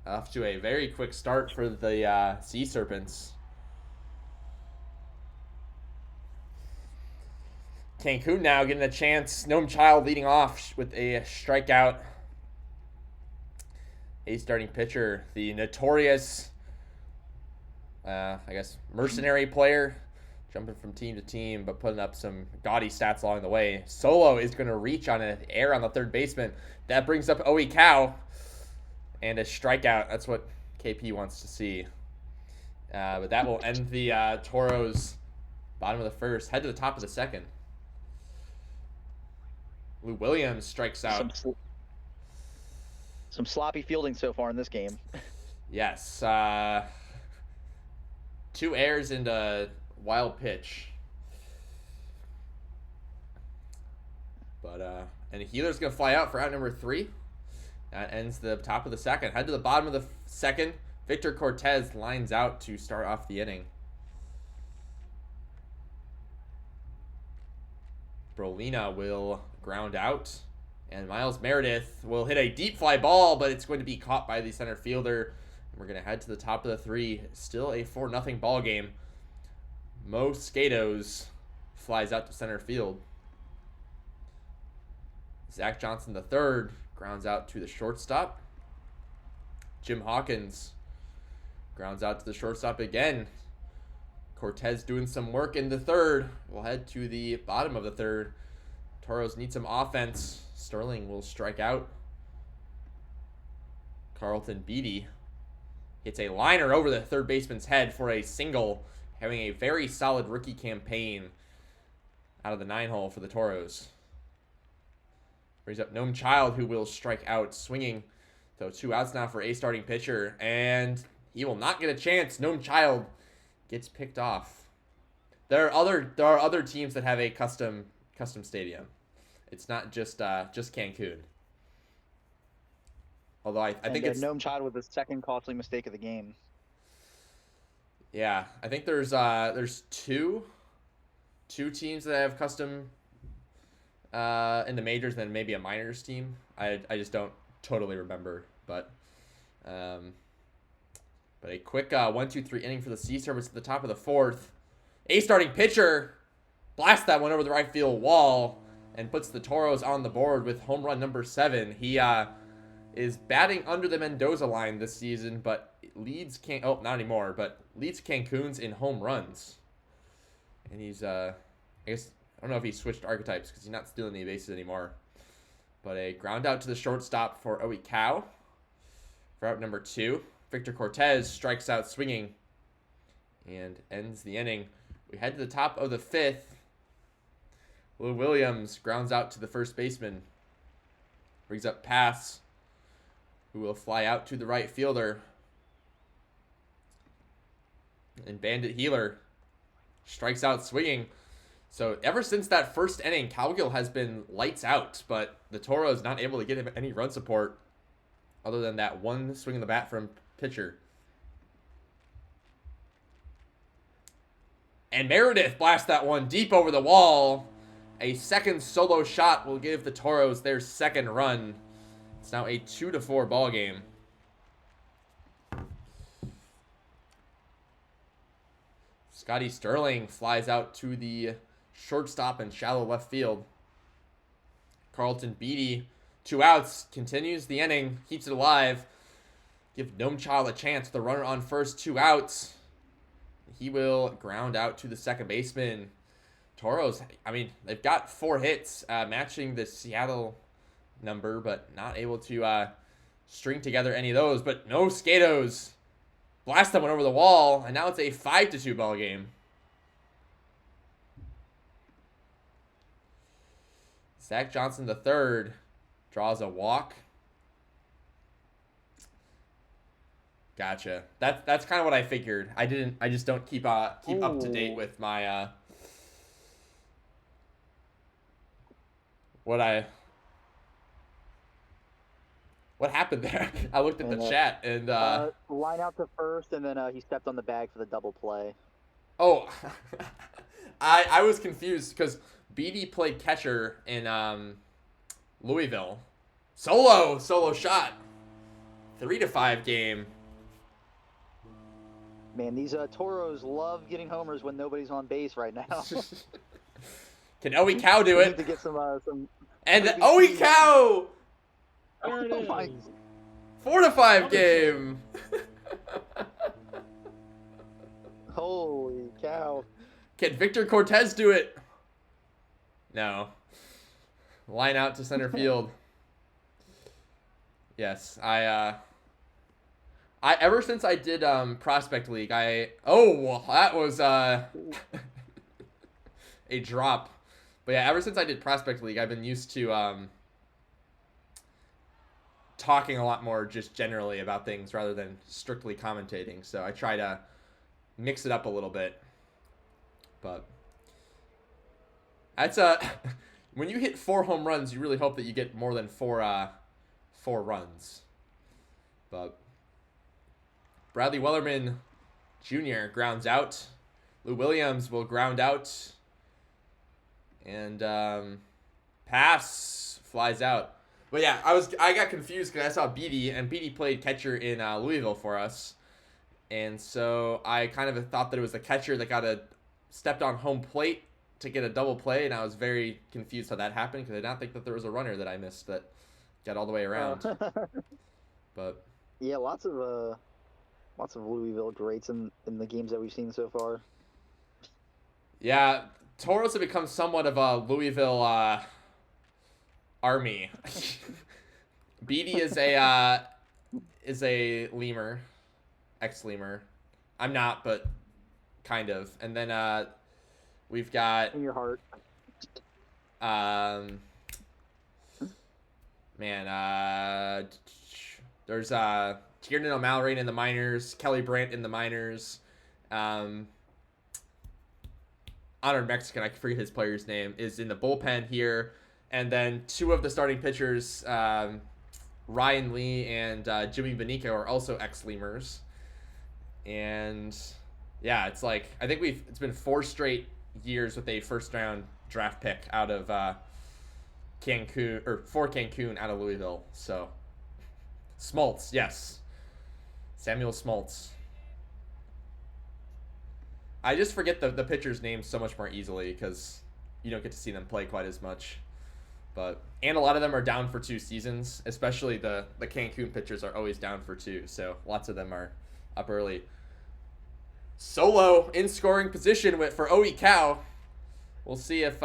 Off to a very quick start for the Sea Serpents. Cancun now getting a chance. Gnome Child leading off with a strikeout. A starting pitcher, the notorious, I guess, mercenary player, jumping from team to team, but putting up some gaudy stats along the way. Solo is going to reach on an error on the third baseman. That brings up Owie Cow. And a strikeout. That's what KP wants to see. But that will end the Toros' bottom of the first. Head to the top of the second. Lou Williams strikes out. Some sloppy fielding so far in this game. Yes. 2 errors and a wild pitch. But and Healer's going to fly out for out number 3. That ends the top of the second. Head to the bottom of the second. Victor Cortez lines out to start off the inning. Brolina will ground out. And Miles Meredith will hit a deep fly ball, but it's going to be caught by the center fielder. We're going to head to the top of the 3. Still a 4-0 ball game. Mo Skatos flies out to center field. Zach Johnson III grounds out to the shortstop. Jim Hawkins grounds out to the shortstop again. Cortez doing some work in the third. We'll head to the bottom of the third. Toros need some offense. Sterling will strike out. Carlton Beatty hits a liner over the third baseman's head for a single, having a very solid rookie campaign out of the 9-hole for the Toros. Brings up Gnome Child, who will strike out swinging. So 2 outs now for a starting pitcher, and he will not get a chance. Gnome Child gets picked off. There are other teams that have a custom stadium. It's not just Cancun. Although I think it's Gnome Child with the second costly mistake of the game. Yeah, I think there's two teams that have custom in the majors, and then maybe a minors team. I just don't totally remember, but a quick 1-2-3 inning for the Sea Serpents at the top of the 4th. A starting pitcher blasts that one over the right field wall and puts the Toros on the board with home run number 7. He is batting under the Mendoza line this season, but leads not anymore, but leads Cancun's in home runs. And he's I guess I don't know if he switched archetypes because he's not stealing any bases anymore. But a ground out to the shortstop for Owie Cow. For out number 2, Victor Cortez strikes out swinging and ends the inning. We head to the top of the 5th. Lou Williams grounds out to the first baseman. Brings up pass. who will fly out to the right fielder. And Bandit Healer strikes out swinging. So ever since that first inning, Cowgill has been lights out, but the Toros not able to get him any run support other than that one swing of the bat from pitcher. And Meredith blasts that one deep over the wall. A second solo shot will give the Toros their second run. It's now a 2-4 ball game. Scotty Sterling flies out to the shortstop and shallow left field. Carlton Beatty, 2 outs, continues the inning, keeps it alive. Give Gnome Child a chance. The runner on first, 2 outs. He will ground out to the second baseman. Toros, I mean, they've got 4 hits, matching the Seattle number, but not able to string together any of those. But no Skatos. Blast that one over the wall, and now it's a 5-2 ball game. Zach Johnson III draws a walk. Gotcha. That's kind of what I figured. I just don't keep up to date with my what happened there. I looked at the chat and line out to first, and then he stepped on the bag for the double play. Oh, I was confused because Beatty played catcher in Louisville. Solo shot. 3-5 game. Man, these Toros love getting homers when nobody's on base right now. Can Owie Cow do We need it? to get some And Owie Cow! There it Oh my- is. 4-5 game. Holy cow. Can Victor Cortez do it? No. Line out to center field. Yes, I ever since I did Prospect League, that was a drop. But yeah, ever since I did Prospect League, I've been used to talking a lot more just generally about things rather than strictly commentating. So I try to mix it up a little bit. But that's when you hit 4 home runs, you really hope that you get more than 4 runs. But Bradley Wellerman Jr. grounds out. Lou Williams will ground out. And pass flies out. But yeah, I got confused because I saw Beatty, and Beatty played catcher in Louisville for us. And so I kind of thought that it was the catcher that stepped on home plate to get a double play, and I was very confused how that happened because I did not think that there was a runner that I missed that got all the way around. But yeah, lots of Louisville greats in the games that we've seen so far. yeah, Toros have become somewhat of a Louisville army. Beatty is a lemur, ex-lemur. I'm not, but kind of. And then we've got In your heart. there's Tiernan O'Mallory in the minors, Kelly Brandt in the minors, honored Mexican, I forget his player's name, is in the bullpen here. And then 2 of the starting pitchers, Ryan Lee and Jimmy Benico, are also ex-lemurs. And yeah, it's like, I think it's been 4 straight years with a first round draft pick out of Cancun, or for Cancun out of Louisville. So Smoltz, yes. Samuel Smoltz. I just forget the pitchers' names so much more easily because you don't get to see them play quite as much. And a lot of them are down for 2 seasons, especially the Cancun pitchers are always down for 2, so lots of them are up early. Solo in scoring position for Owie Cow. We'll see if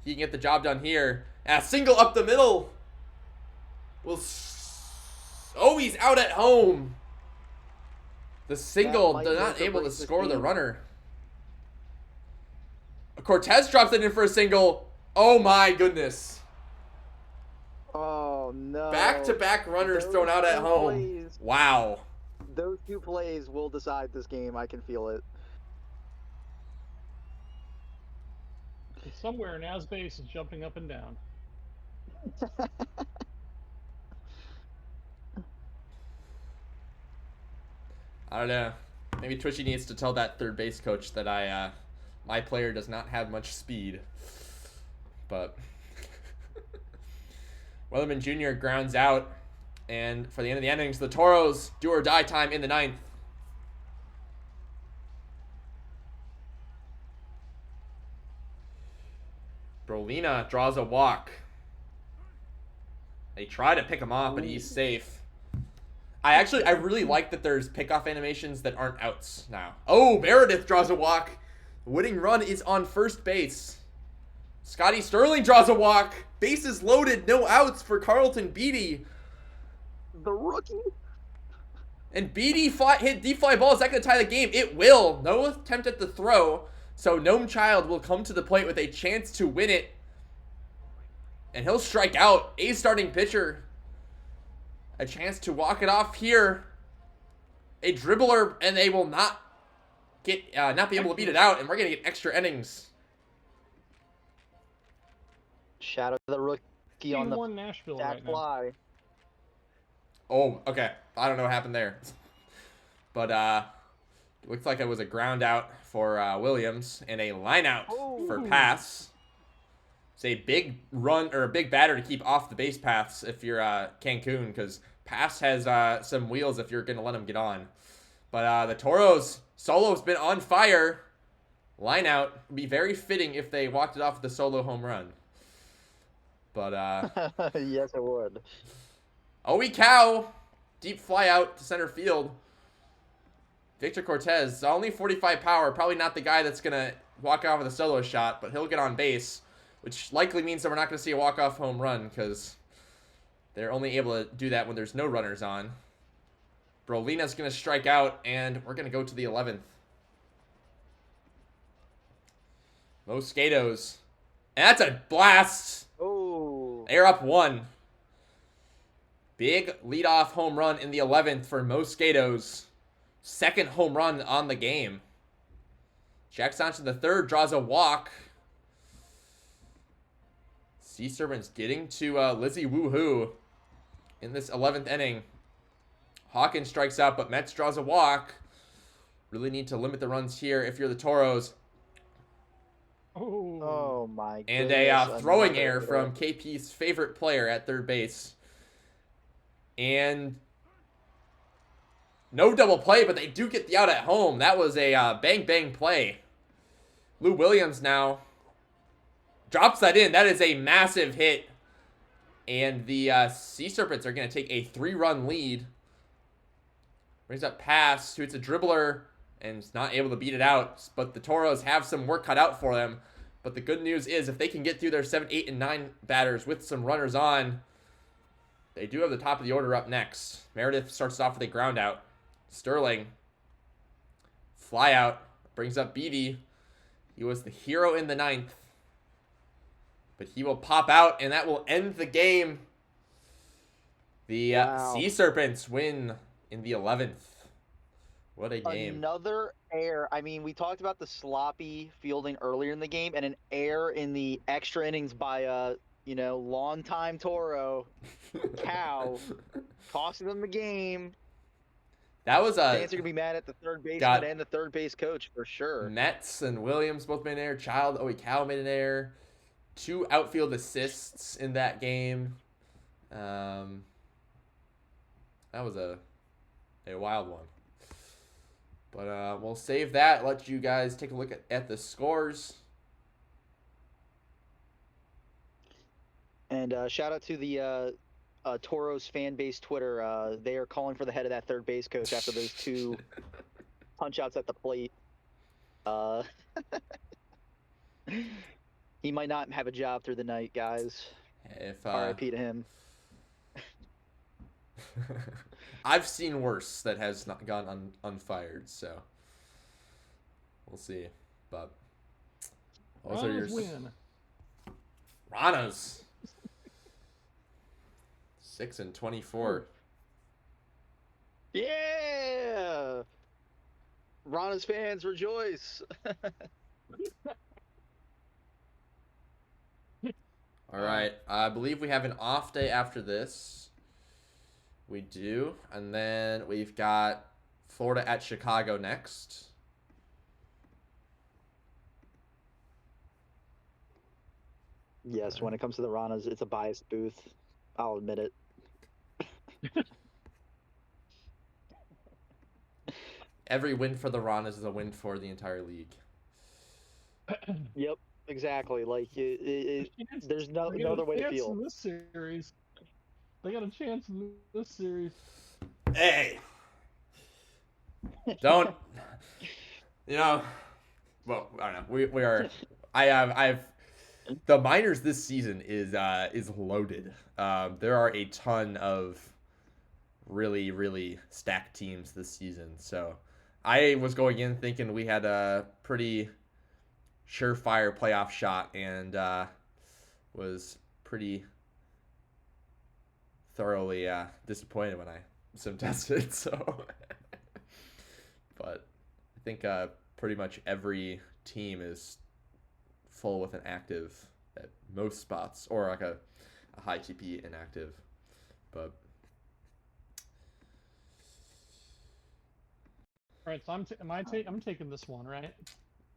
he can get the job done here. Single up the middle. Owie's out at home. The single not able to score the runner. Cortez drops it in for a single. Oh my goodness. Oh no. Back-to-back runners thrown out at home. Wow. Those 2 plays will decide this game. I can feel it. And somewhere Nasbase is jumping up and down. I don't know. Maybe Twitchy needs to tell that third base coach that my player does not have much speed. But Weatherman Jr. grounds out. And for the end of the innings, the Toros do or die time in the 9th. Brolina draws a walk. They try to pick him off, but he's safe. I really like that there's pickoff animations that aren't outs now. Oh, Meredith draws a walk. The winning run is on first base. Scotty Sterling draws a walk. Bases loaded, no outs for Carlton Beatty. The rookie. And Beatty hit deep fly ball. Is that going to tie the game? It will. No attempt at the throw. So Gnome Child will come to the plate with a chance to win it. And he'll strike out. A starting pitcher. A chance to walk it off here. A dribbler, and they will not be able to beat it out. And we're going to get extra innings. Shout out to the rookie on the Nashville back right now. fly. Oh, okay. I don't know what happened there. But it looks like it was a ground out for Williams and a line out for Pass. It's a big run or a big batter to keep off the base paths if you're Cancun, because Pass has some wheels if you're going to let him get on. But the Toros, Solo's been on fire. Line out would be very fitting if they walked it off with a solo home run. But yes, it would. Owie Cow, deep fly out to center field. Victor Cortez, only 45 power. Probably not the guy that's going to walk off with a solo shot, but he'll get on base, which likely means that we're not going to see a walk-off home run because they're only able to do that when there's no runners on. Brolina's going to strike out, and we're going to go to the 11th. Mosquitoes. And that's a blast. Oh. They're up 1. Big leadoff home run in the 11th for Mosquitoes. Second home run on the game. Jack Sanchez the third draws a walk. Sea Serpents getting to Lizzie Woohoo in this 11th inning. Hawkins strikes out, but Metz draws a walk. Really need to limit the runs here if you're the Toros. Oh my god. And a throwing error from KP's favorite player at third base. And no double play, but they do get the out at home. That was a bang play. Lou Williams now drops that in. That is a massive hit. And the Sea Serpents are going to take a 3-run lead. Brings up Pass, who it's a dribbler and is not able to beat it out. But the Toros have some work cut out for them. But the good news is if they can get through their 7, 8, and 9 batters with some runners on, they do have the top of the order up next. Meredith starts off with a ground out. Sterling, fly out, brings up Beatty. He was the hero in the 9th. But he will pop out, and that will end the game. The Sea Serpents win in the 11th. What a game. Another error. I mean, we talked about the sloppy fielding earlier in the game, and an error in the extra innings by longtime Toro, Cow, costing them the game. That was Fans are going to be mad at the third baseman and the third base coach for sure. Metz and Williams both made an error. Child, Cow made an error. 2 outfield assists in that game. That was a wild one. But we'll save that. Let you guys take a look at the scores. And shout out to the Toros fan base Twitter. They are calling for the head of that third base coach after those 2 punch outs at the plate. He might not have a job through the night, guys. RIP to him. I've seen worse that has not gone unfired, so we'll see. But those are your win. Ranas. 6-24. Yeah. Ronna's fans rejoice. All right. I believe we have an off day after this. We do. And then we've got Florida at Chicago next. Yes, when it comes to the Ronnas, it's a biased booth. I'll admit it. Every win for the Ronnas is a win for the entire league. Yep, exactly. Like there's no other way to feel. In this series, they got a chance in this series. Hey, don't. Well, I don't know. We are. I've. The minors this season is loaded. There are a ton of really, really stacked teams this season. So I was going in thinking we had a pretty surefire playoff shot, and was pretty thoroughly disappointed when I sim tested. So, but I think pretty much every team is full with an active at most spots, or like a high TP inactive. But all right, so I'm taking this one, right?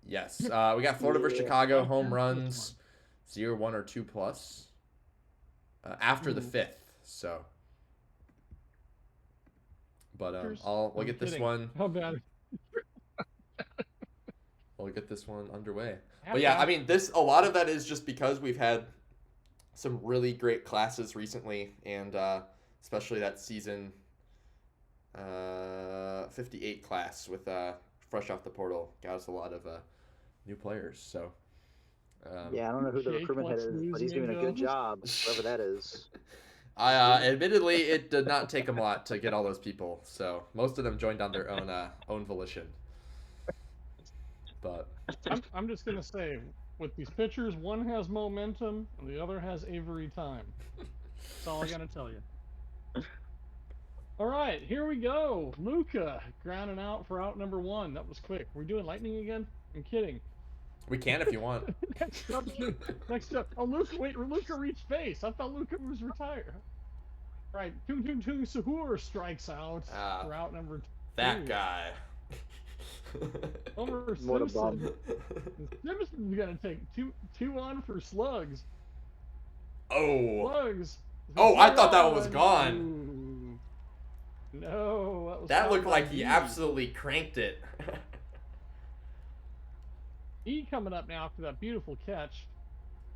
yes, we got Florida versus Chicago home runs 0, 1, or 2 plus after the 5th. So, but we'll get this one. How bad? We'll get this one underway. But yeah, I mean, a lot of that is just because we've had some really great classes recently, and especially that season 58 class with fresh off the portal got us a lot of new players. So yeah, I don't know who the recruitment head is, but he's doing a good job, whoever that is. Admittedly, it did not take him a lot to get all those people. So most of them joined on their own volition. But I'm just gonna say, with these pitchers, one has momentum and the other has Avery time. That's all I gotta tell you. All right, here we go. Luca grounding out for out number 1. That was quick. We're doing lightning again? I'm kidding. we can if you want. Next up. Oh, Luca! Wait, Luca reached base. I thought Luca was retired. Right, Tung Sahur strikes out for out number 2. That guy. Homer What a Simpson. bum. Simpson's gonna take two on for Slugs. Oh. Slugs. Oh, I thought that one was gone. Ooh. No, that looked like he absolutely cranked it. E coming up now after that beautiful catch.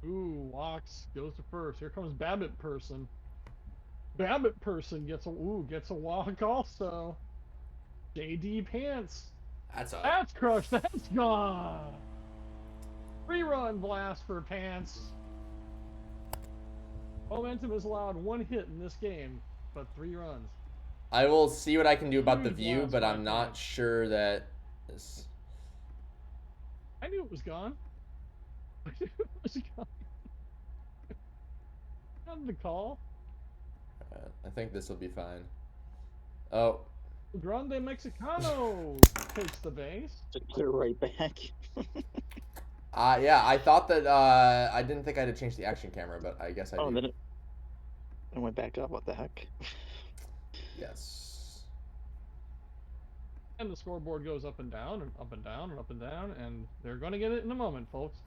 Ooh, walks, goes to first. Here comes Babbitt Person. Babbitt Person gets a walk also. JD Pants. That's crushed. That's gone. 3-run blast for Pants. Momentum is allowed 1 hit in this game, but 3 runs. I will see what I can do about the Huge view, blast but by I'm not Pants. sure that this. I knew it was gone. I knew it was gone. Not the call. I think this will be fine. Oh. Grande Mexicano takes the base. Just put it right back. Yeah, I thought that I didn't think I had to change the action camera, but I guess I do. Oh, then it went back up. What the heck? Yes. And the scoreboard goes up and down and up and down and up and down, and they're going to get it in a moment, folks.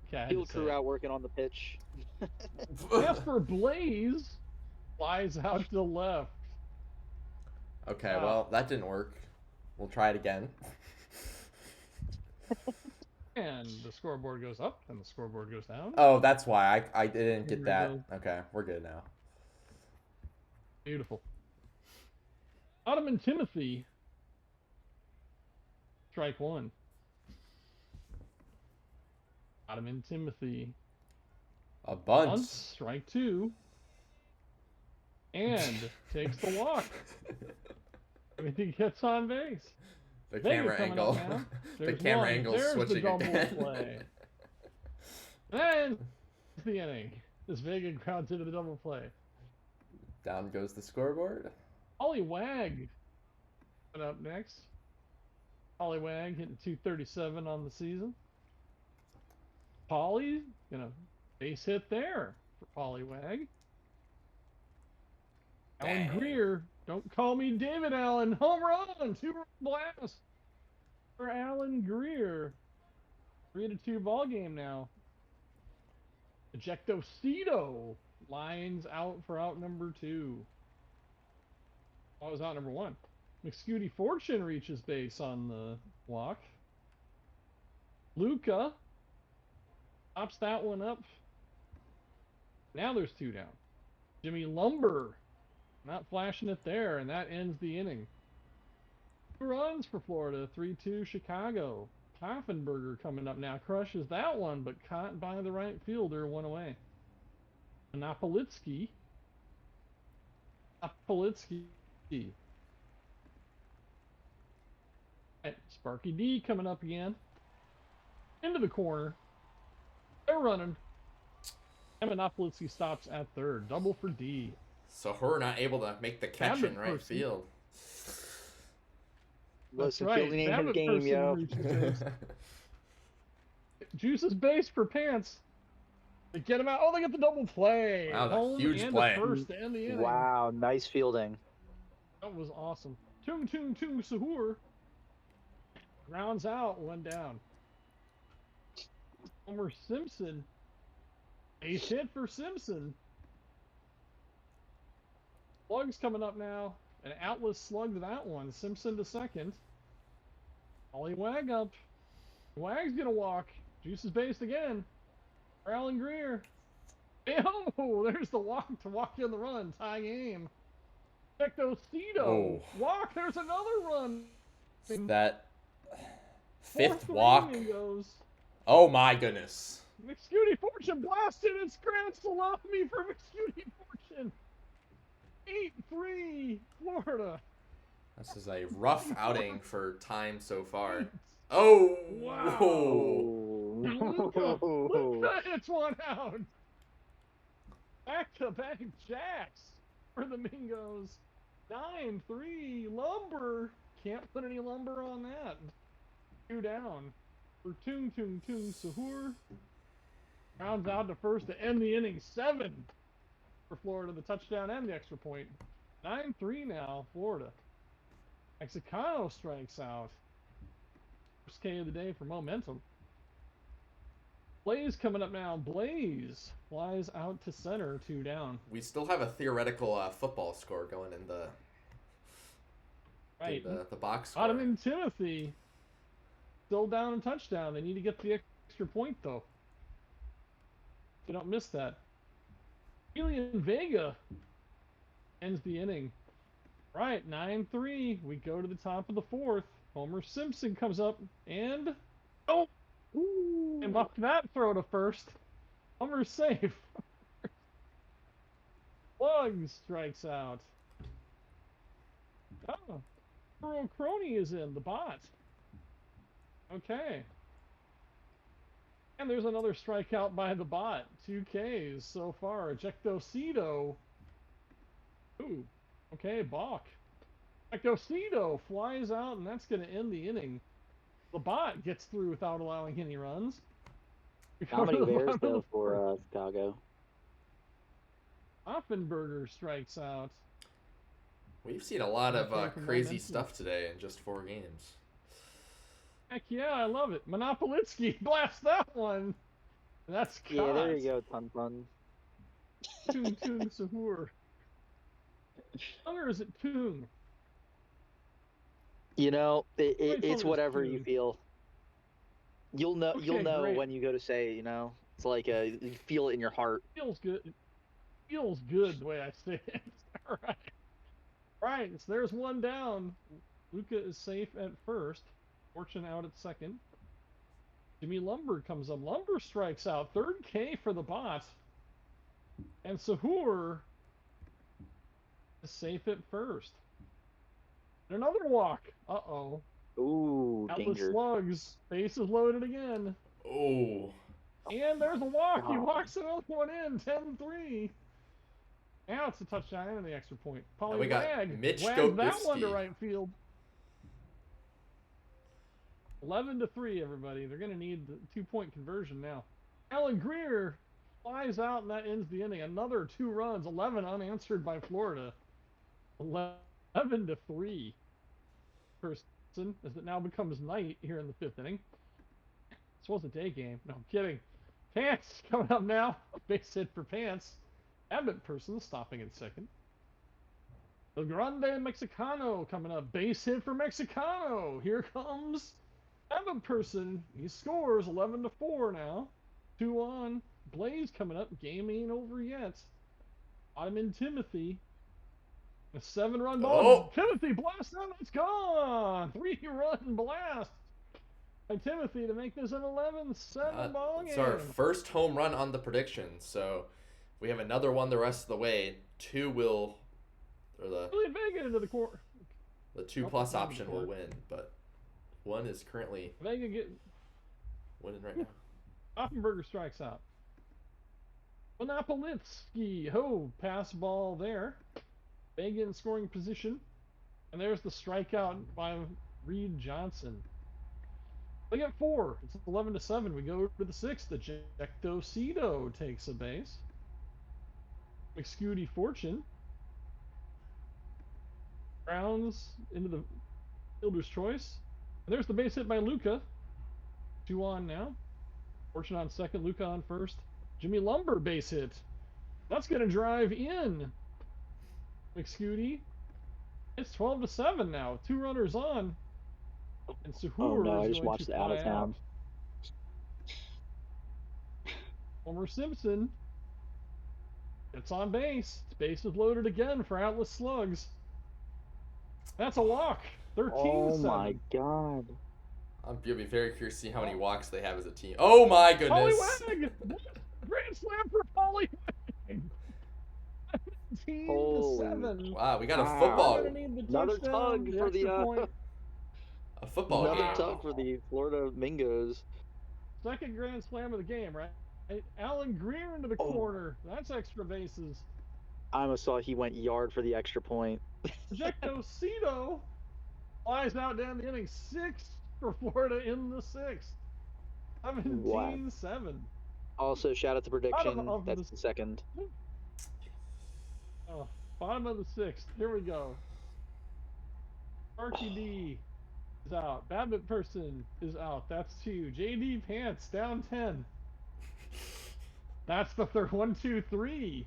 Okay, Field crew out working on the pitch. Casper Blaze flies out to the left. Okay, well, that didn't work. We'll try it again. And the scoreboard goes up, and the scoreboard goes down. Oh, that's why I didn't get that. Okay, we're good now. Beautiful. Ottoman Timothy. Strike 1. Ottoman Timothy. A bunt. Bunt, strike 2. And takes the walk. He gets on base. The camera angle. The camera angle switching the double again. play. And the inning. This Vega grounds into the double play. Down goes the scoreboard. Ollie Wag coming up next. Ollie Wag hitting 237 on the season. Polly, base hit there for Polly Wag. Alan Dang. Greer, don't call me David Allen. Home run, 2-run blast for Alan Greer. 3-2 ball game now. Ejectocito lines out for out number 2. Oh, it was out number 1. McScooty Fortune reaches base on the walk. Luca pops that one up. Now there's 2 down. Jimmy Lumber not flashing it there, and that ends the inning. 2 runs for Florida, 3-2 Chicago. Pfaffenberger coming up now, crushes that one, but caught by the right fielder, 1 away. Monopolitsky. Right, Sparky D coming up again. Into the corner. They're running. And Monopolitsky stops at third. Double for D. So we're not able to make the catch in right field. That's Listen, right. fielding ain't her game, yo. Juice's base for Pants. They get him out. Oh, they get the double play. Wow, that Home huge and play. The first to end the inning. Wow, nice fielding. That was awesome. Tung Sahur. Grounds out, 1 down. Homer Simpson. Ace hit for Simpson. Slug's coming up now. An Atlas slugged that one. Simpson to second. Ollie Wag up. Wag's gonna walk. Juice is based again. For Alan Greer. Oh, there's the walk to walk in the run. Tie game. Ectocito. Oh. Walk. There's another run. That 5th Fourth walk. inning goes. Oh my goodness. McScooty Fortune blasted and scratched salami for McScooty Fortune. 8-3 Florida. This is a rough outing for time so far. Oh! Wow. Luca hits one out. Back-to-back jacks for the Mingos. 9-3 Lumber. Can't put any lumber on that. 2 down for Tung Sahur. Rounds out to first to end the inning. 7 for Florida, the touchdown and the extra point. 9-3 now, Florida. Mexicano strikes out. First K of the day for momentum. Blaze coming up now. Blaze flies out to center, 2 down. We still have a theoretical football score going in the Right. the box score. Bottom and Timothy still down and touchdown. They need to get the extra point though. You don't miss that. Elian Vega ends the inning. Right, 9-3. We go to the top of the 4th. Homer Simpson comes up and and muffed that throw to first. Homer's safe. Plug strikes out. Oh, Earl Crony is in, the bot. Okay. And there's another strikeout by the bot. 2 Ks so far. Ejectocito. Ooh. Okay, balk. Ejectocito flies out, and that's going to end the inning. The bot gets through without allowing any runs. How many Bears, though, for Chicago? Offenberger strikes out. We've seen a lot of Okay, crazy momentum. stuff today in just 4 games. Heck yeah, I love it. Monopolitsky blasts that one. That's caught. Yeah, there you go, Tun Tun. Tung Sahur. Or is it Tung? You know, Which one it's is whatever you Tung? feel. You'll know. Okay, You'll know great. when you go to say. You know, it's like you feel it in your heart. Feels good. It feels good the way I say it. All right. Right, so there's 1 down. Luca is safe at first. Fortune out at second. Jimmy Lumber comes up. Lumber strikes out. 3rd K for the bot. And Sahur is safe at first. And another walk. Uh-oh. Ooh, Atlas danger. slugs. Base is loaded again. Oh. And there's a walk. He God. walks another one in. 10-3. Now it's a touchdown and the extra point. And Polly we got Wag Mitch wagged that one to Gobisky. right field. 11-3, everybody. They're going to need the 2-point conversion now. Alan Greer flies out, and that ends the inning. Another 2 runs, 11 unanswered by Florida. 11-3. Person, as it now becomes night here in the 5th inning. This was a day game. No, I'm kidding. Pants coming up now. Base hit for Pants. Abbott Person stopping at second. El Grande Mexicano coming up. Base hit for Mexicano. Here comes Abbott Person. He scores 11-4 now. 2 on. Blaze coming up. Game ain't over yet. Ottoman Timothy. A 7-run ball. Oh. Timothy blast out. It's gone. 3-run blast by Timothy to make this an 11-7 ball game. It's our first home run on the prediction, so we have another one the rest of the way. 2 will, or the Vega into the corner. The 2+ option will win, but 1 is currently Vega winning right now. Offenberger strikes out. Monopolitsky, pass ball there. Vega in scoring position, and there's the strikeout by Reed Johnson. They get 4. It's 11-7. We go to the 6th. Ejecto Cito takes a base. McScooty Fortune grounds into the fielder's choice. And there's the base hit by Luca. 2 on now. Fortune on second, Luca on first. Jimmy Lumber base hit. That's going to drive in. McScooty. It's 12-7 now. 2 runners on. And Suhoor Oh no, I is just going watched to the out of fly town. Homer Simpson. It's on base. Base is loaded again for Atlas Slugs. That's a walk. 13-7. Oh my god. I'm going to be very curious to see how many walks they have as a team. Oh my Polly goodness. Wag! Grand slam for Polly Wag. 17-7. Wow, we got a Wow. football. Gonna need the Another touchdown, tug for the extra point. A football Another game. tug for the Florida Mingos. Second grand slam of the game, right? Alan Greer into the corner. That's extra bases. I almost saw he went yard for the extra point. Ejecto Cito flies out down the inning. 6 for Florida in the 6th. 17-7. Also, shout out to prediction. Bottom of That's the second. Oh, bottom of the 6th. Here we go. Sparky D is out. Babbitt Person is out. That's 2. JD Pants down 10. That's the third. 1, 2, 3.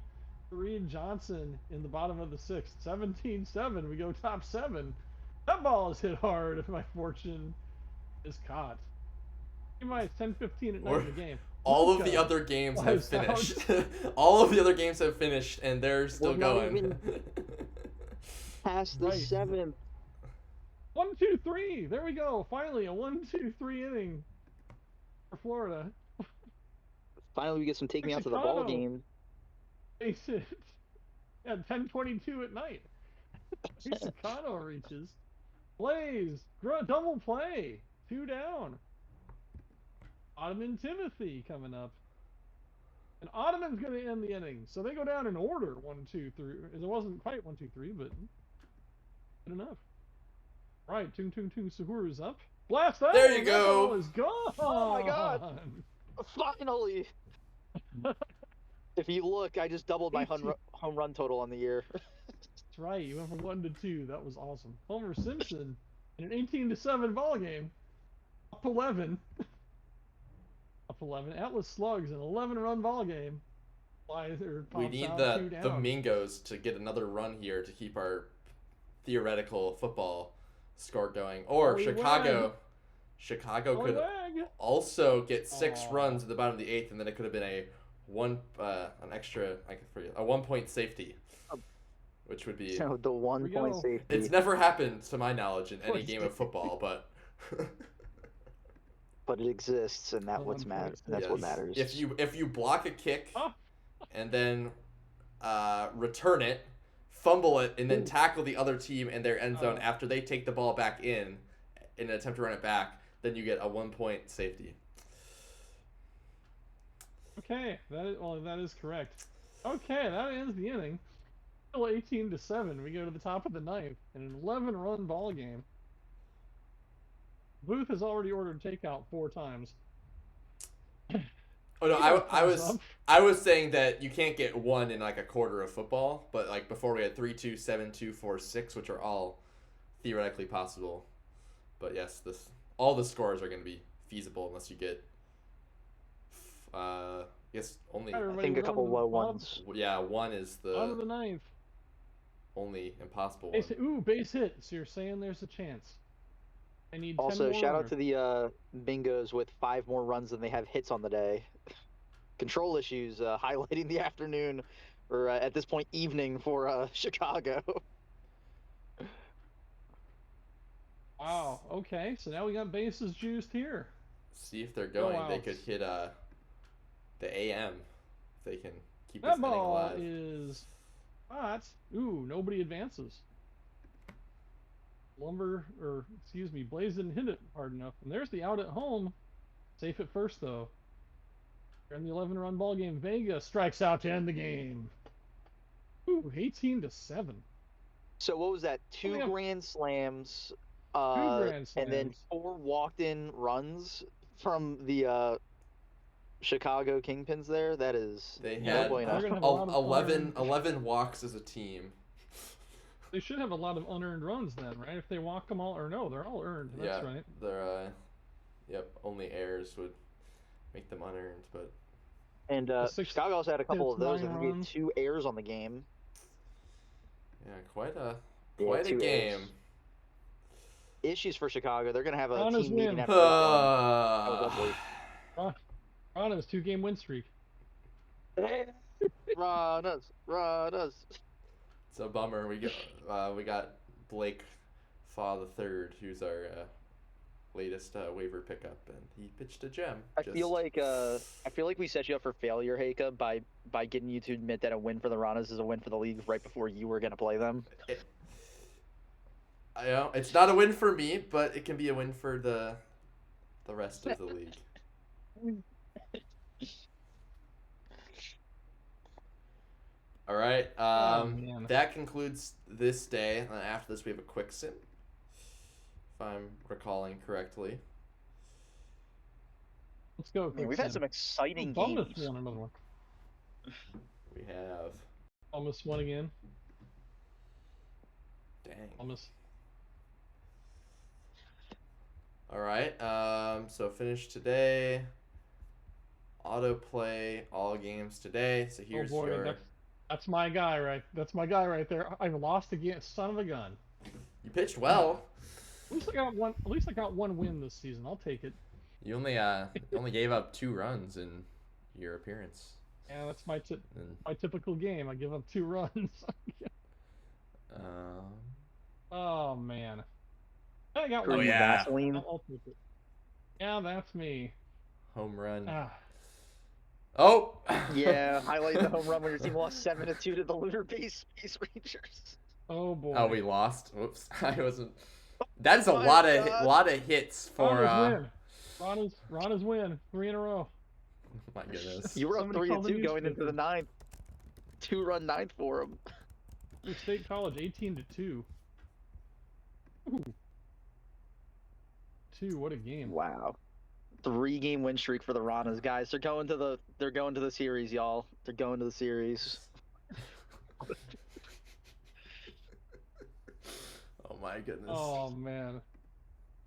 Reed Johnson in the bottom of the 6th. 17-7. We go top 7. That ball is hit hard if my Fortune is caught. It's 10-15 at night in the game. All Luca of the other games have flies out. finished. All of the other games have finished, and they're still We're not going. even past the Right. 7th. 1, 2, 3. There we go. Finally, a 1, 2, 3 inning for Florida. Finally, we get some take me out to the ball Mexicano. game. Base hit. Yeah, 10:22 at night. Mexicano reaches. Blaze. Double play. 2 down. Ottoman Timothy coming up. And Ottoman's going to end the inning. So they go down in order. 1, 2, 3. It wasn't quite 1, 2, 3, but good enough. Right. Tung Suhoor is up. Blast that. There you one. go. That ball is gone. Oh my God. Finally! If you look, I just doubled my home run total on the year. That's right. You went from 1 to 2. That was awesome. Homer Simpson in an 18-7 ball game. Up 11. Up 11. Atlas Slugs an 11-run ball game. We need the Mingos to get another run here to keep our theoretical football score going. Or Polly Chicago. Wag. Chicago Polly could Wag. also get 6 Aw. runs at the bottom of the 8th, and then it could have been a an extra, I forget, a 1-point safety, which would be. So the 1 point go. safety. It's never happened to my knowledge in any Point game of football, but. But it exists, and that's The what's 1 matter. point That's what Yes. matters. If you block a kick Oh. and then return it, fumble it, and then Ooh. tackle the other team in their end zone Oh. after they take the ball back in an attempt to run it back, then you get a 1-point safety. Okay, that is correct. Okay, that ends the inning. Still 18-7. We go to the top of the ninth in an 11-run ball game. Booth has already ordered takeout 4 times. Oh no, You got I thumbs was up. I was saying that you can't get one in like a quarter of football, but like before we had 3-2, 7-2, 4-6, which are all theoretically possible. But yes, all the scores are going to be feasible unless you get yes, only Got I everybody think a couple running low bottom- ones. yeah, one is Bottom of the the ninth. only impossible one. Base hit. So you're saying there's a chance. I need 10 Also, more shout out runners. to the bingos with 5 more runs than they have hits on the day. Control issues highlighting the afternoon, or at this point, evening for Chicago. Wow. Okay. So now we got bases juiced here. See if they're Go going. They outs. could hit the AM if they can keep this That inning ball alive. is hot. Ooh, nobody advances. Blaze didn't hit it hard enough. And there's the out at home. Safe at first, though. We're in the 11-run ball game. Vega strikes out to end the game. Ooh, 18-7. So what was that? 2 yeah. grand slams, 2 grand and then slams. 4 walked-in runs from the Chicago Kingpins. There, that is They no had bueno. They're gonna have a lot of 11 unearned- walks as a team. They should have a lot of unearned runs then, right? If they walk them all, or no, they're all earned. That's Yeah, right. they're yep, only errors would make them unearned, but And six Chicago also had a couple hits, of those. 9 I think we had runs. 2 errors on the game. yeah, quite a Yeah, 2 game. errors. Issues for Chicago. They're gonna have a Ronna's team meeting win. after this one. That was ugly. Ronna's 2-game win streak. Runners. It's a bummer. We got Blake Faw the third, who's our latest waiver pickup, and he pitched a gem. I feel like we set you up for failure, Hacob, by getting you to admit that a win for the Ranas is a win for the league right before you were gonna play them. I know it's not a win for me, but it can be a win for the rest of the league. All right. man. That concludes this day. And after this, we have a quick sim, if I'm recalling correctly. Let's go. I mean, we've had some exciting Bonus games. won another one. We have. Almost won again. Dang. Almost. All right. So finish today. Autoplay all games today. So here's oh boy, your. that's my guy right. That's my guy right there. I've lost again. Son of a gun. You pitched well. At least I got one. At least I got one win this season. I'll take it. You only gave up 2 runs in your appearance. Yeah, that's my And, typical game. I give up 2 runs. Oh man. I got one. Oh, yeah. Vaseline. I'll take it. Yeah, that's me. home run. Ah. Oh. Yeah, highlight the home run when your team lost 7-2 to the Lunar Base Space Rangers. Oh boy. Oh, we lost. Whoops. I wasn't. That is a Oh my lot of hits for. Ronna's win. 3 in a row. My goodness. You were up Somebody call the 3-2 going into the newspaper. 9th. 2-run 9th for him. State College 18-2. Ooh. 2. What a game. Wow. 3-game win streak for the Ranas, guys. They're going to the series, y'all. They're going to the series. Oh my goodness. Oh man.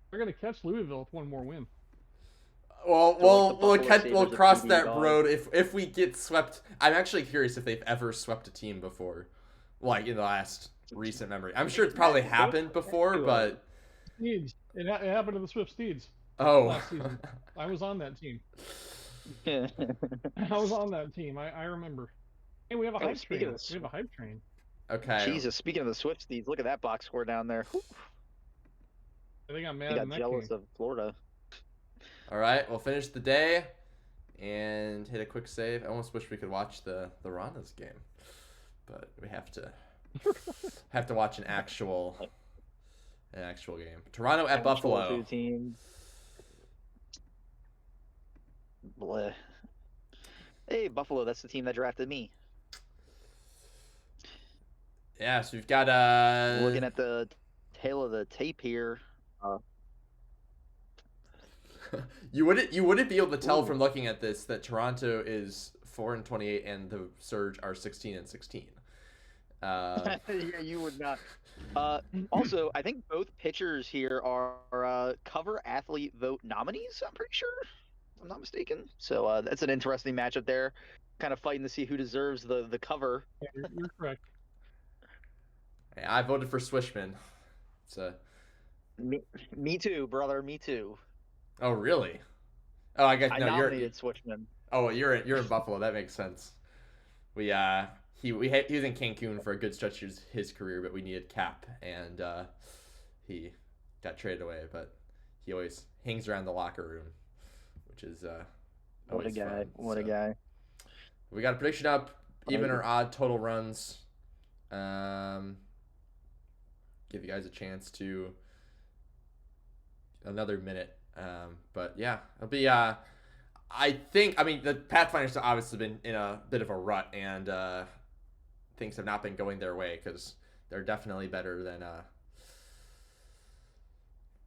They're gonna catch Louisville with one more win. Well, They're like the Buffalo Sabres we'll of cross TV that dog. road if we get swept. I'm actually curious if they've ever swept a team before, like in the last recent memory. I'm sure it's probably happened before, but Steeds. It happened to the Swift Steeds oh, last season. I was on that team. I was on that team. I remember. Hey, we have a Oh, hype speaking train. of We have a hype train. okay. Jesus, speaking of the Swift Steeds, look at that box score down there. Whew. They got I mad got in that jealous game. of Florida. All right, we'll finish the day and hit a quick save. I almost wish we could watch the Rondas game, but we have to watch an actual game. Toronto at Buffalo. 2 team. Bleh. Hey, Buffalo, that's the team that drafted me. Yeah, so we've got Looking at the tail of the tape here. you wouldn't be able to tell Ooh. from looking at this that Toronto is 4-28 and the Surge are 16-16. Yeah, you would not. Also, I think both pitchers here are cover athlete vote nominees. I'm pretty sure, if I'm not mistaken. So that's an interesting matchup there. Kind of fighting to see who deserves the cover. Yeah, you're correct. I voted for Swishman. It's a Me too, brother. Me too. oh really? Oh, I guess I no. nominated Switchman. Oh, you're in Buffalo. That makes sense. We he was in Cancun for a good stretch of his career, but we needed cap, and he got traded away. But he always hangs around the locker room, which is What a always guy! fun. What a So, guy! we got a prediction up, even or odd total runs. Give you guys a chance to another minute. But yeah, it'll be. I think. I mean, the Pathfinders have obviously been in a bit of a rut, and things have not been going their way because they're definitely better than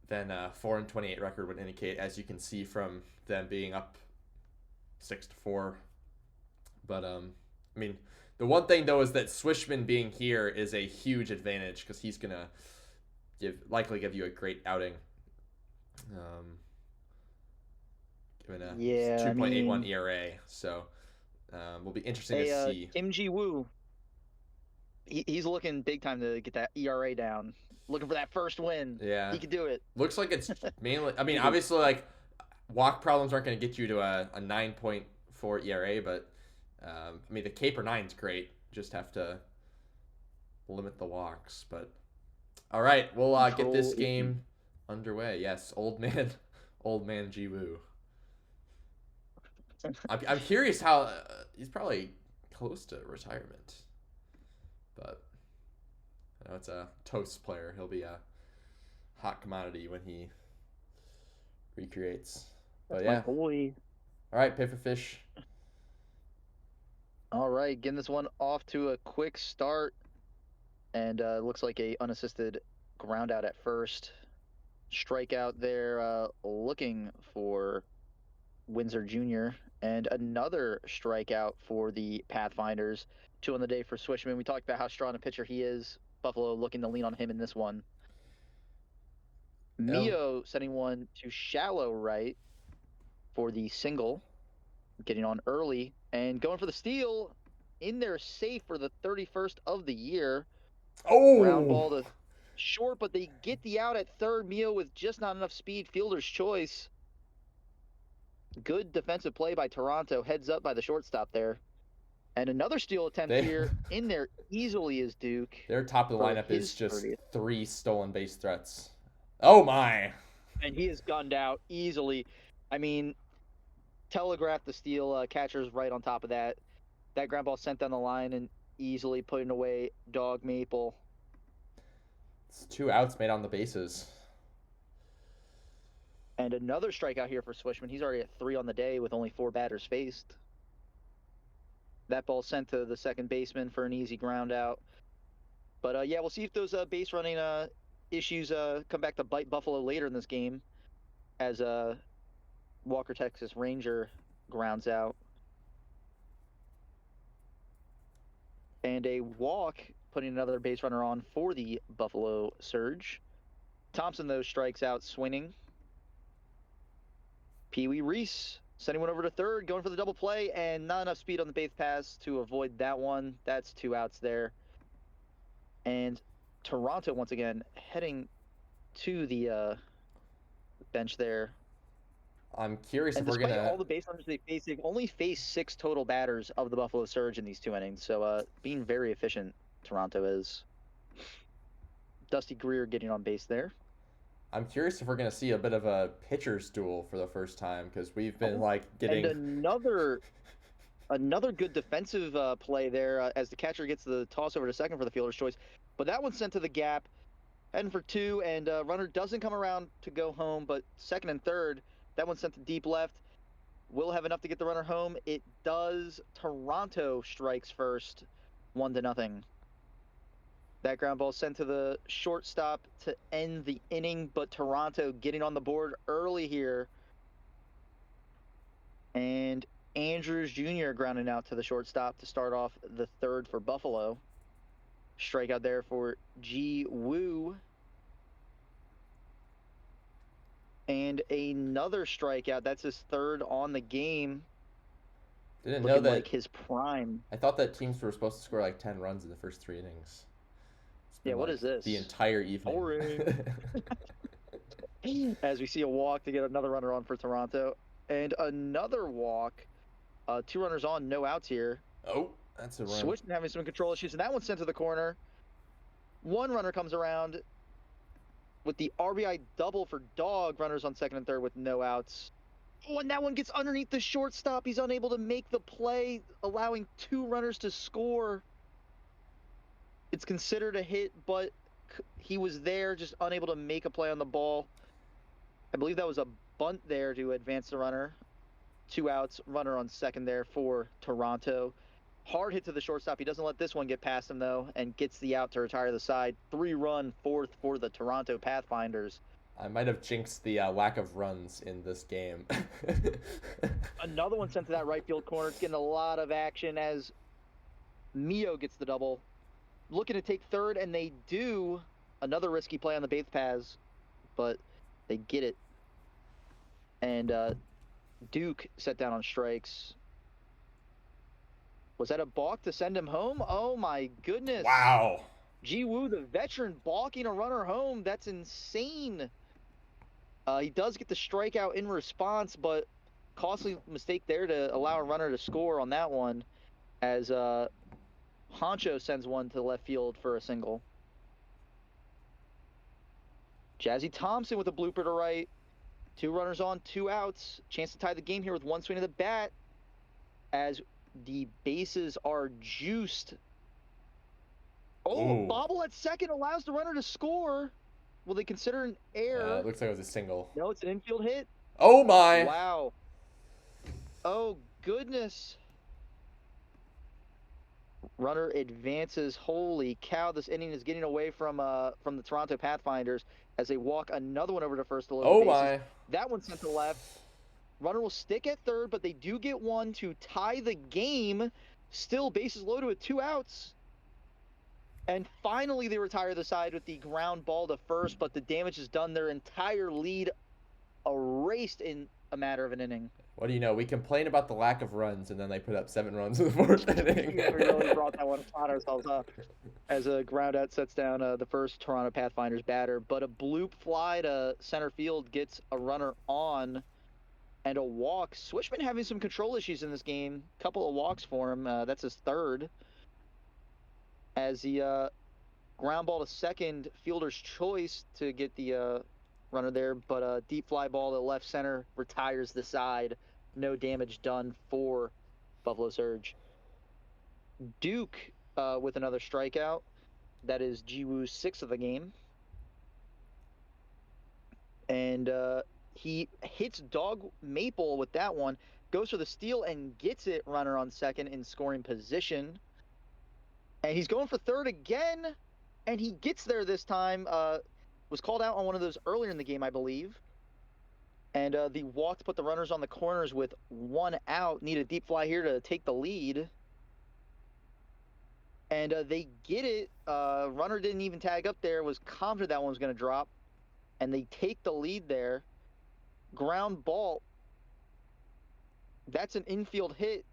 4-28 record would indicate, as you can see from them being up 6-4. But I mean, the one thing though is that Swishman being here is a huge advantage because he's gonna likely give you a great outing. Given a 2.81 ERA, so will be interesting to see. Kim Ji-woo, he's looking big time to get that ERA down. Looking for that first win. Yeah, he could do it. Looks like it's mainly. I mean, obviously, like walk problems aren't going to get you to a 9.4 ERA, but I mean the Caper 9's great. Just have to limit the walks. But all right, we'll get this game underway. Yes, old man Ji-woo. I'm curious how he's probably close to retirement, but I know it's a toast player. He'll be a hot commodity when he recreates. But yeah, boy. All right, Pifferfish. All right, getting this one off to a quick start, and looks like a unassisted ground out at first. Strikeout there, looking for Windsor Jr. and another strikeout for the Pathfinders. 2 on the day for Swishman. We talked about how strong a pitcher he is. Buffalo looking to lean on him in this one. Mio sending one to shallow right for the single, getting on early and going for the steal in there safe for the 31st of the year. Ground ball to short, but they get the out at third. Mio with just not enough speed. Fielder's choice. Good defensive play by Toronto. Heads up by the shortstop there. And another steal attempt here in there easily is Duke. Their top of the lineup is just 3 stolen base threats. Oh my! And he is gunned out easily. I mean, telegraphed the steal. Catcher's right on top of that. That ground ball sent down the line and easily putting away Dog Maple. It's 2 outs made on the bases. And another strikeout here for Swishman. He's already at 3 on the day with only 4 batters faced. That ball sent to the second baseman for an easy ground out. But yeah, we'll see if those base running issues come back to bite Buffalo later in this game as Walker Texas Ranger grounds out. And a walk, putting another base runner on for the Buffalo Surge. Thompson, though, strikes out swinging. Pee Wee Reese sending one over to third, going for the double play, and not enough speed on the base pass to avoid that one. That's 2 outs there. And Toronto, once again, heading to the bench there. I'm curious and if we're going to... all the base runners they face, they've only faced 6 total batters of the Buffalo Surge in these 2 innings. So being very efficient, Toronto is. Dusty Greer getting on base there. I'm curious if we're going to see a bit of a pitcher's duel for the first time, because we've been getting... And another good defensive play there as the catcher gets the toss over to second for the fielder's choice. But that one's sent to the gap, heading for 2, and runner doesn't come around to go home, but second and third, that one's sent to deep left. Will have enough to get the runner home. It does. Toronto strikes first, 1-0. That ground ball sent to the shortstop to end the inning, but Toronto getting on the board early here. And Andrews Jr. grounding out to the shortstop to start off the third for Buffalo. Strikeout there for Ji Woo. And another strikeout. That's his third on the game. Didn't Looking know that. like his prime. I thought that teams were supposed to score like 10 runs in the first 3 innings. It's been Yeah, what like is this? the entire evening. Boring. As we see a walk to get another runner on for Toronto. And another walk. 2 runners on, no outs here. Oh, that's a run. Switchman having some control issues, and that one's sent to the corner. 1 runner comes around with the RBI double for Dog. Runners on second and third with no outs. Oh, and that one gets underneath the shortstop. He's unable to make the play, allowing 2 runners to score. It's considered a hit, but he was there, just unable to make a play on the ball. I believe that was a bunt there to advance the runner. 2 outs, runner on second there for Toronto. Hard hit to the shortstop. He doesn't let this one get past him, though, and gets the out to retire the side. 3-run fourth for the Toronto Pathfinders. I might have jinxed the lack of runs in this game. Another one sent to that right field corner. It's getting a lot of action as Mio gets the double. Looking to take third, and they do. Another risky play on the base paths, but they get it. And Duke set down on strikes. Was that a balk to send him home? Oh my goodness. Wow. Ji Woo, the veteran, balking a runner home. That's insane. He does get the strikeout in response, but costly mistake there to allow a runner to score on that one, as Honcho sends one to left field for a single. Jazzy Thompson with a blooper to right. 2 runners on, 2 outs. Chance to tie the game here with 1 swing of the bat as the bases are juiced. Oh, Ooh. a bobble at second allows the runner to score. Will they consider an error? It looks like it was a single. No, it's an infield hit. Oh my. Wow. Oh, goodness. Runner advances. Holy cow, this inning is getting away from the Toronto Pathfinders as they walk another one over to first to load the bases. My. That one's sent to left. Runner will stick at third, but they do get one to tie the game. Still bases loaded with 2 outs. And finally they retire the side with the ground ball to first, but the damage is done. Their entire lead erased in a matter of an inning. What do you know? We complain about the lack of runs, and then they put up 7 runs in the 4th inning. We really brought that one upon ourselves up as a ground out sets down the first Toronto Pathfinders batter. But a bloop fly to center field gets a runner on and a walk. Switchman having some control issues in this game. Couple of walks for him. That's his third. As the ground ball to second, fielder's choice to get the runner there, but a deep fly ball to left center retires the side. No damage done for Buffalo Surge. Duke with another strikeout. That is Ji Woo's 6th of the game. And he hits Dog Maple with that one, goes for the steal and gets it, runner on second in scoring position. And he's going for third again, and he gets there this time. Was called out on one of those earlier in the game, I believe. And the walk to put the runners on the corners with 1 out. Need a deep fly here to take the lead. And they get it. Runner didn't even tag up there, was confident that one was going to drop. And they take the lead there. Ground ball. That's an infield hit.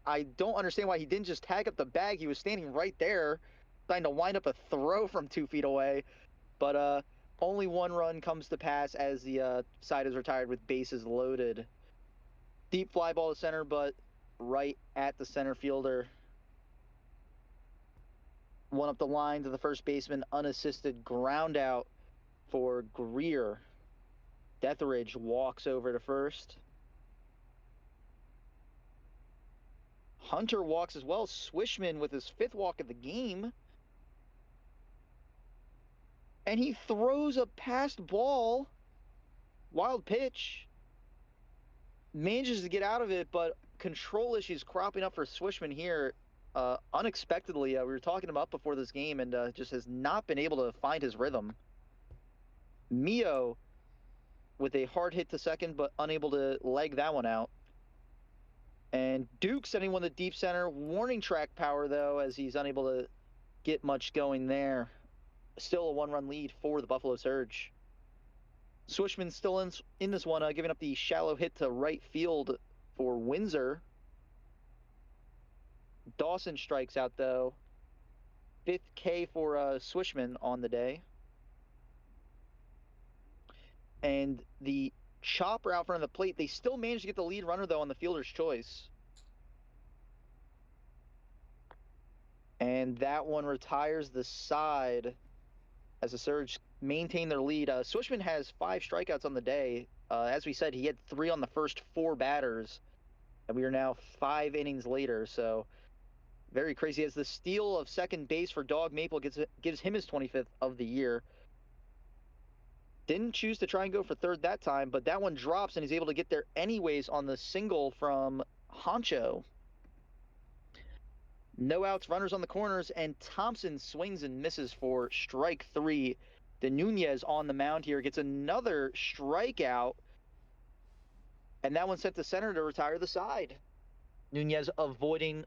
I don't understand why he didn't just tag up the bag. He was standing right there, trying to wind up a throw from 2 feet away. But only 1 run comes to pass as the side is retired with bases loaded. Deep fly ball to center, but right at the center fielder. One up the line to the first baseman, unassisted ground out for Greer. Deathridge walks over to first. Hunter walks as well. Swishman with his 5th walk of the game. And he throws a passed ball. Wild pitch. Manages to get out of it, but control issues cropping up for Swishman here. unexpectedly, we were talking him up before this game and just has not been able to find his rhythm. Mio with a hard hit to second, but unable to leg that one out. And Duke sending one to deep center. Warning track power, though, as he's unable to get much going there. Still a 1-run lead for the Buffalo Surge. Swishman still in this one, giving up the shallow hit to right field for Windsor. Dawson strikes out, though. 5th K for Swishman on the day. And the chopper out front of the plate, they still managed to get the lead runner, though, on the fielder's choice. And that one retires the side as the Surge maintain their lead. Swishman has 5 strikeouts on the day. As we said, he had 3 on the first 4 batters. And we are now 5 innings later, so very crazy. As the steal of second base for Dog Maple gives him his 25th of the year. Didn't choose to try and go for third that time, but that one drops and he's able to get there anyways on the single from Honcho. No outs, runners on the corners, and Thompson swings and misses for strike 3. De Nunez on the mound here gets another strikeout, and that one sent to center to retire the side. Nunez avoiding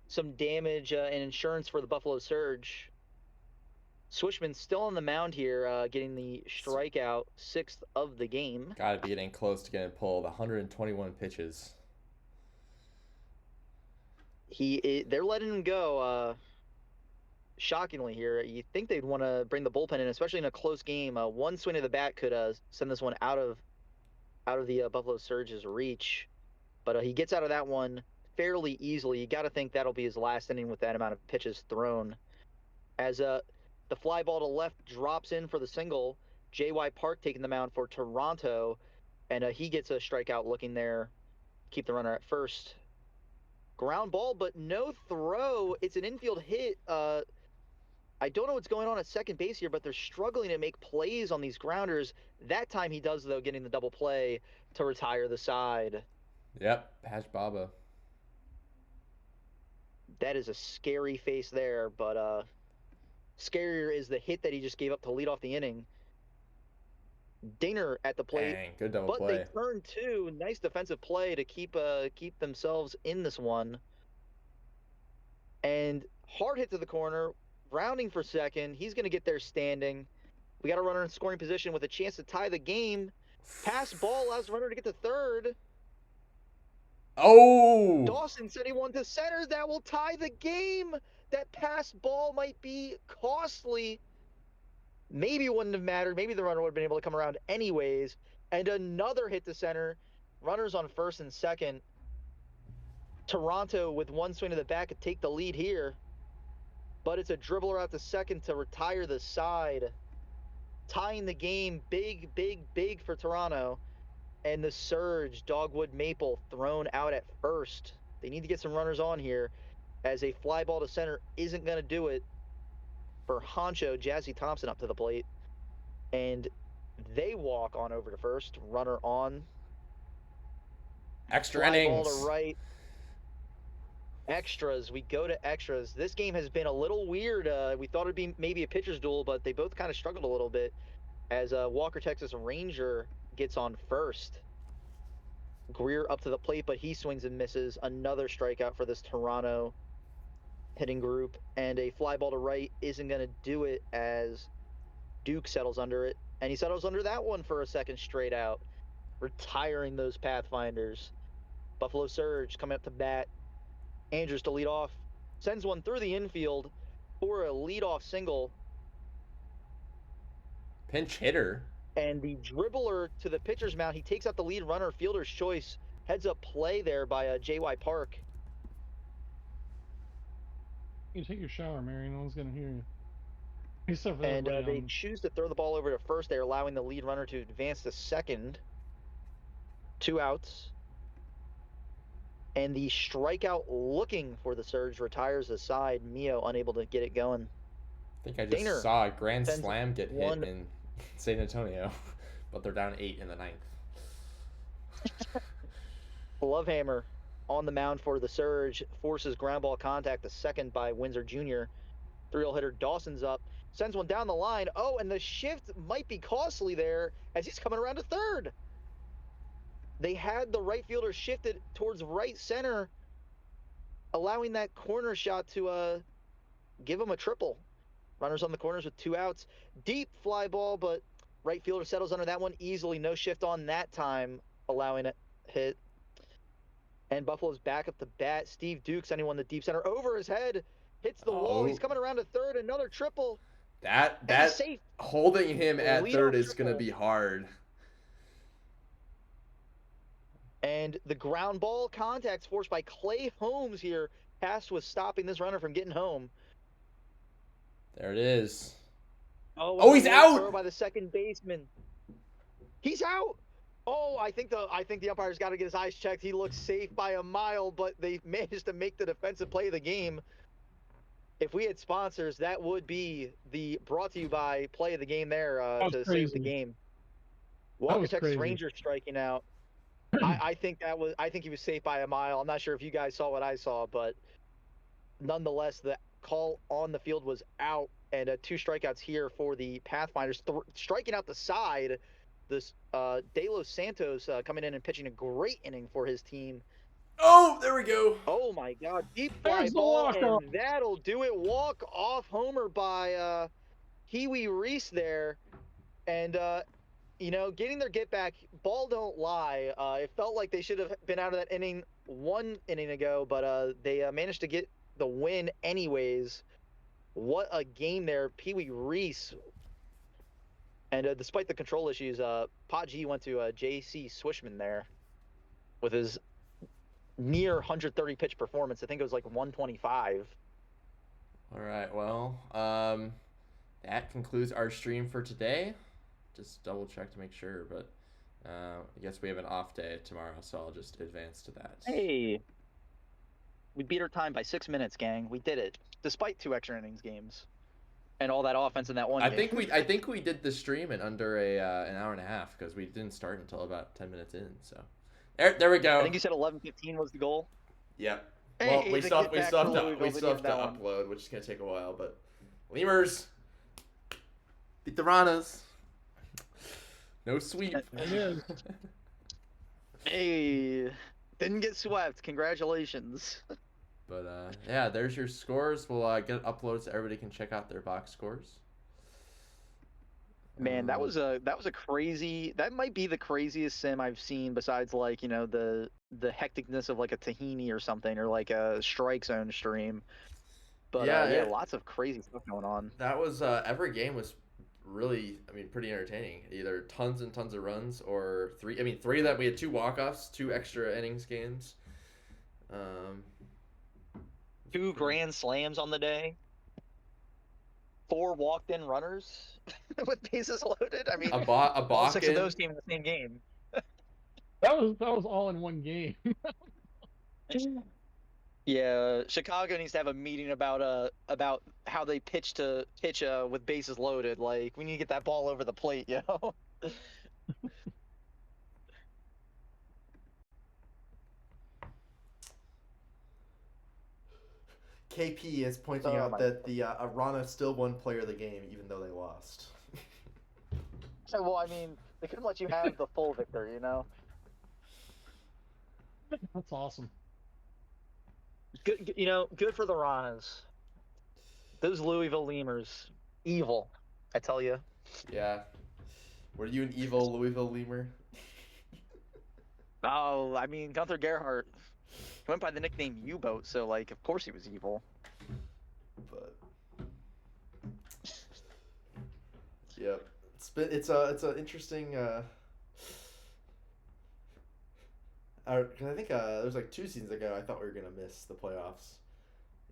some damage and insurance for the Buffalo Surge. Swishman still on the mound here, getting the strikeout, 6th of the game. Gotta be getting close to getting pulled. 121 pitches. They're letting him go. Shockingly here, you think they'd want to bring the bullpen in, especially in a close game. One swing of the bat could send this one out of the Buffalo Surge's reach, but he gets out of that one fairly easily. You got to think that'll be his last inning with that amount of pitches thrown. As the fly ball to left drops in for the single, J.Y. Park taking the mound for Toronto, and he gets a strikeout looking there. Keep the runner at first. Ground ball, but no throw. It's an infield hit. I don't know what's going on at second base here, but they're struggling to make plays on these grounders. That time he does, though, getting the double play to retire the side. Yep, Hash Baba. That is a scary face there, but scarier is the hit that he just gave up to lead off the inning. Dinger at the plate. Dang, good double but play. They turn 2. Nice defensive play to keep themselves in this one. And hard hit to the corner, rounding for second. He's going to get there standing. We got a runner in scoring position with a chance to tie the game. Pass ball allows the runner to get to third. Oh! Dawson said he won to center. That will tie the game. That pass ball might be costly. Maybe it wouldn't have mattered. Maybe the runner would have been able to come around anyways. And another hit to center. Runners on first and second. Toronto, with one swing to the bat, could take the lead here. But it's a dribbler out to second to retire the side. Tying the game, big, big, big for Toronto. And the Surge, Dogwood Maple, thrown out at first. They need to get some runners on here, as a fly ball to center isn't going to do it for Honcho. Jazzy Thompson up to the plate. And they walk on over to first. Runner on. Extra Fly innings. ball to right. Extras. We go to extras. This game has been a little weird. We thought it'd be maybe a pitcher's duel, but they both kind of struggled a little bit as Walker Texas Ranger gets on first. Greer up to the plate, but he swings and misses. Another strikeout for this Toronto hitting group, and a fly ball to right isn't going to do it as Duke settles under it, and he settles under that one for a second straight out, retiring those Pathfinders. Buffalo Surge coming up to bat. Andrews to lead off, sends one through the infield for a leadoff single. Pinch hitter. And the dribbler to the pitcher's mound, he takes out the lead runner, fielder's choice. Heads up play there by J.Y. Park. You can take your shower, Mary. No one's gonna hear you. Except for And everybody they on- choose to throw the ball over to first. They're allowing the lead runner to advance to second. 2 outs. And the strikeout looking for the Surge retires the side. Mio unable to get it going. I think I just Daner saw a grand sends slam get hit one- in San Antonio, but they're down 8 in the 9th. Lovehammer on the mound for the Surge, forces ground ball contact, the second by Windsor Jr. 3-0 hitter Dawson's up, sends one down the line. Oh, and the shift might be costly there as he's coming around to third. They had the right fielder shifted towards right center, allowing that corner shot to give him a triple. Runners on the corners with 2 outs. Deep fly ball, but right fielder settles under that one easily. No shift on that time, allowing it hit. And Buffalo's back up the bat. Steve Dukes, anyone the deep center over his head, hits the wall. He's coming around to third. Another triple. That safe. Holding him at Leadoff third is going to triple. be hard. And the ground ball contact's forced by Clay Holmes here. Tasked with stopping this runner from getting home. There it is. Oh, he's a out! throw by the second baseman. He's out. Oh, I think the umpire's got to get his eyes checked. He looks safe by a mile, but they managed to make the defensive play of the game. If we had sponsors, that would be the brought to you by play of the game there to save the game. Walker, Texas Rangers striking out. I think he was safe by a mile. I'm not sure if you guys saw what I saw, but nonetheless, the call on the field was out, and 2 strikeouts here for the Pathfinders. Striking out the side, this De Los Santos coming in and pitching a great inning for his team. Oh, there we go. Oh my God, deep fly ball, and that'll do it. Walk off homer by Kiwi Reese there, and getting their get back. Ball don't lie. It felt like they should have been out of that inning 1 inning ago, but they managed to get the win anyways. What a game there, Pee Wee Reese. And despite the control issues, Pot G went to J.C. Swishman there with his near 130 pitch performance. I think it was like 125. All right, well, that concludes our stream for today. Just double check to make sure, but I guess we have an off day tomorrow, so I'll just advance to that. Hey, we beat our time by 6 minutes, gang. We did it, despite 2 extra innings games and all that offense in that one game. I think we did the stream in under an hour and a half because we didn't start until about 10 minutes in. So there we go. I think you said 11:15 was the goal. Yep. Hey, well, we still have to upload, which is gonna take a while. But Lemurs beat the Ranas. No sweep. Hey, didn't get swept. Congratulations. But yeah, there's your scores. We'll get uploaded so everybody can check out their box scores. Man, that was a crazy. That might be the craziest sim I've seen, besides like the hecticness of like a Tahini or something, or like a Strike Zone stream. But yeah, lots of crazy stuff going on. That was every game was really, pretty entertaining. Either tons and tons of runs or three that we had 2 walk-offs, 2 extra innings games. 2 grand slams on the day. 4 walked-in runners with bases loaded. all 6 of those came in the same game. That was all in one game. Yeah, Chicago needs to have a meeting about how they pitch with bases loaded. Like, we need to get that ball over the plate, yo. KP is pointing out that the Arana still won player of the game even though they lost. Well, they couldn't let you have the full victory, That's awesome. Good, good for the Ranas. Those Louisville Lemurs, evil, I tell you. Yeah. Were you an evil Louisville Lemur? Oh, Gunther Gerhardt went by the nickname U-Boat, so like, of course he was evil. But yep, it's an interesting. Because I think there's like 2 seasons ago I thought we were gonna miss the playoffs,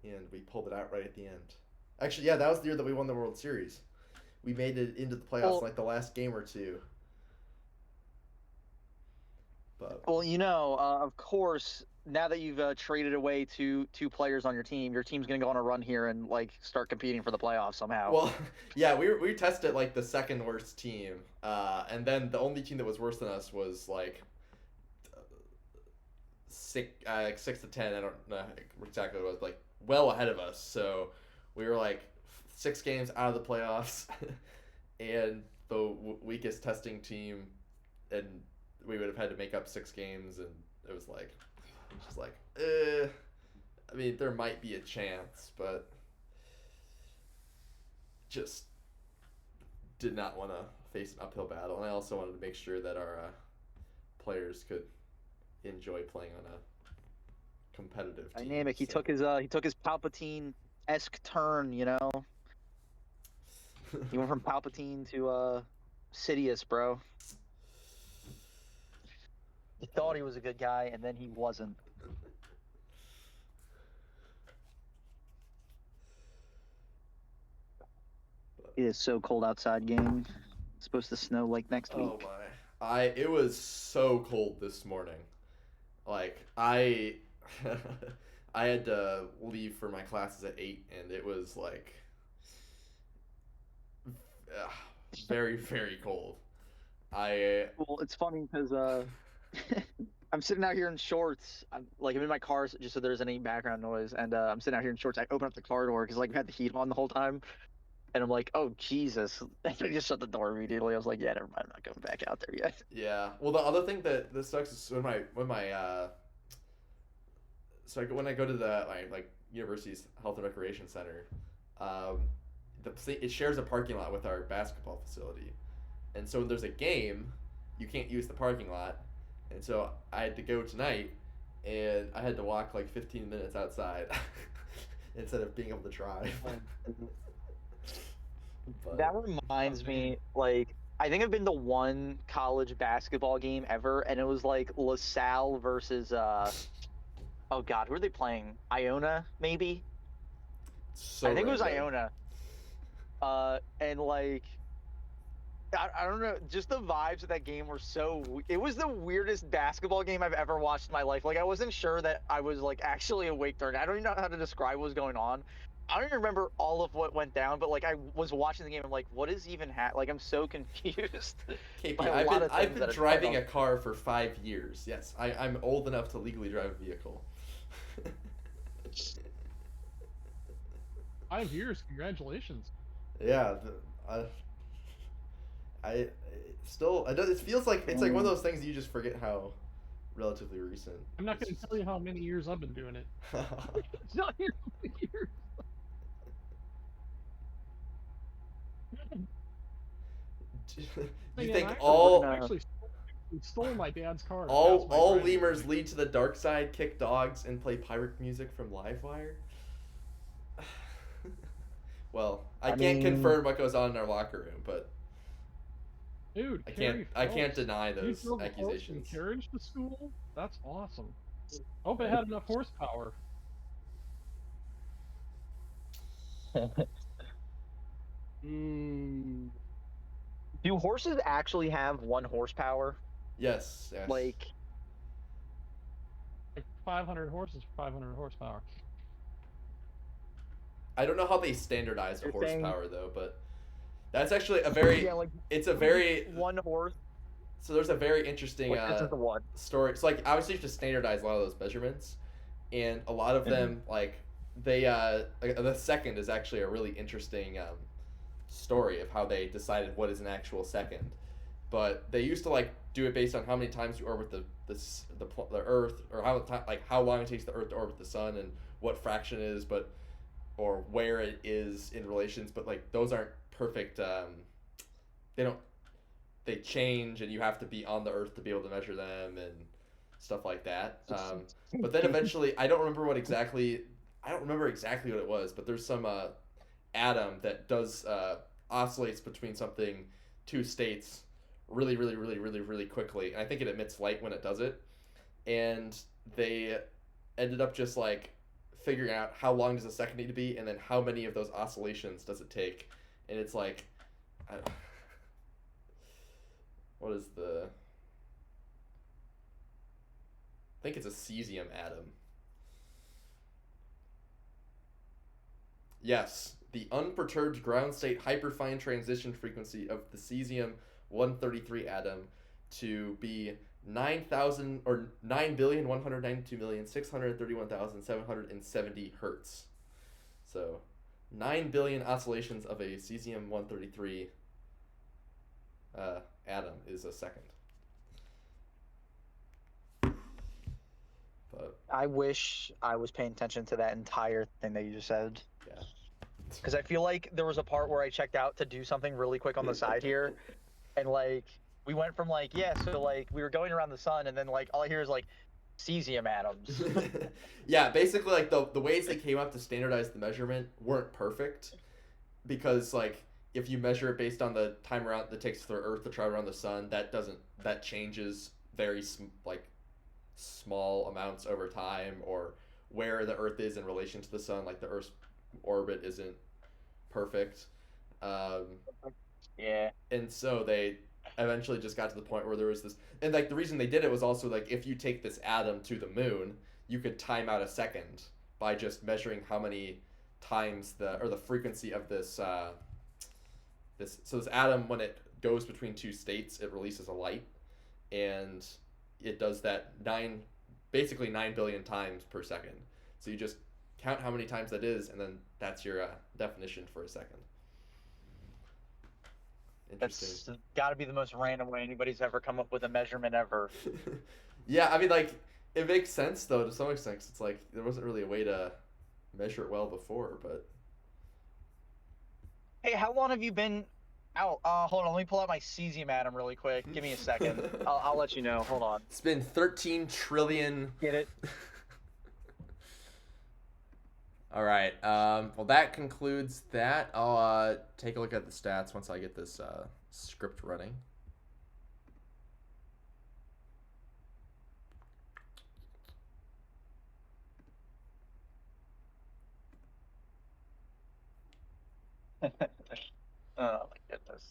and we pulled it out right at the end. Actually, yeah, that was the year that we won the World Series. We made it into the playoffs like the last game or 2. But well, of course, now that you've traded away two players on your team's gonna go on a run here and like start competing for the playoffs somehow. Well, yeah, we tested like the second worst team, and then the only team that was worse than us was like 6 to 10. I don't know exactly what it was, but like well ahead of us. So we were like 6 games out of the playoffs, and the weakest testing team, and we would have had to make up 6 games, and it was just like, I mean, there might be a chance, but just did not want to face an uphill battle, and I also wanted to make sure that our players could enjoy playing on a competitive team. Dynamic. He took his Palpatine-esque turn. You know, he went from Palpatine to Sidious, bro. He thought he was a good guy, and then he wasn't. It is so cold outside, gang. It's supposed to snow like next week. Oh my! It was so cold this morning. Like I had to leave for my classes at 8, and it was like very, very cold. Well, it's funny because I'm sitting out here in shorts. I'm in my car just so there's any background noise, and I'm sitting out here in shorts. I open up the car door because we had the heat on the whole time, and I'm like, oh Jesus! I just shut the door immediately. I was like, yeah, never mind. I'm not going back out there yet. Yeah. Well, the other thing that sucks is when I go to the university's health and recreation center, it shares a parking lot with our basketball facility, and so when there's a game, you can't use the parking lot, and so I had to go tonight, and I had to walk like 15 minutes outside instead of being able to drive. But, that reminds me, I think I've been to one college basketball game ever, and it was like LaSalle versus oh God, who are they playing? Iona, maybe? so I think it was random. Iona. And I don't know, just the vibes of that game were it was the weirdest basketball game I've ever watched in my life. I wasn't sure that I was actually awake during it. I don't even know how to describe what was going on. I don't even remember all of what went down, but I was watching the game. I'm like, what is even I'm so confused. KP, I've been driving a car for 5 years. Yes, I'm old enough to legally drive a vehicle. 5 years, congratulations. Yeah, it feels like it's like one of those things you just forget how relatively recent. I'm not going to tell you how many years I've been doing it. It's not here how many years. You Man, think I actually stole my dad's car. all lemurs lead to the dark side, kick dogs, and play pirate music from Livewire? Well, I can't confirm what goes on in our locker room, but dude, I can't deny those you accusations. Carriage to school? That's awesome. Hope it had enough horsepower. Do horses actually have 1 horsepower? Yes. Like 500 horses, 500 horsepower. I don't know how they standardize the horsepower though, but that's actually a very it's a very 1 horse. So there's a very interesting story. So obviously you have to standardize a lot of those measurements, and a lot of them they the second is actually a really interesting story of how they decided what is an actual second. But they used to do it based on how many times you orbit the Earth, or how long it takes the Earth to orbit the Sun, and what fraction it is, or where it is in relations. But those aren't perfect. They change, and you have to be on the Earth to be able to measure them and stuff like that. But then eventually, I don't remember exactly what it was, but there's some atom that does oscillates between 2 states really, really, really, really, really quickly, and I think it emits light when it does it. And they ended up just figuring out how long does a second need to be, and then how many of those oscillations does it take, and it's what is I think it's a cesium atom. Yes, the unperturbed ground state hyperfine transition frequency of the cesium-133 atom to be 9,192,631,770 hertz. So 9 billion oscillations of a cesium-133 atom is a second. But I wish I was paying attention to that entire thing that you just said. yeah. Because I feel like there was a part where I checked out to do something really quick on the side here, and like we went from like so like we were going around the sun, and then like all I hear is like cesium atoms. Yeah, basically like the ways they came up to standardize the measurement weren't perfect, because like if you measure it based on the time around that takes for Earth to travel around the sun, that changes very small amounts over time, or where the Earth is in relation to the sun, like the Earth's orbit isn't perfect. Yeah. And so they eventually just got to the point where there was this, and like the reason they did it was also like if you take this atom to the moon, you could time out a second by just measuring how many times the frequency of this this atom, when it goes between two states, it releases a light, and it does that basically 9 billion times per second. So you just count how many times that is, and then that's your definition for a second. That's got to be the most random way anybody's ever come up with a measurement ever. Yeah, I mean, like, it makes sense, though, to some extent. It's like there wasn't really a way to measure it well before, but... Hey, how long have you been out? Hold on, let me pull out my cesium atom really quick. Give me a second. I'll let you know. Hold on. It's been 13 trillion... Get it? All right. Well, that concludes that. I'll take a look at the stats once I get this script running. Oh my goodness.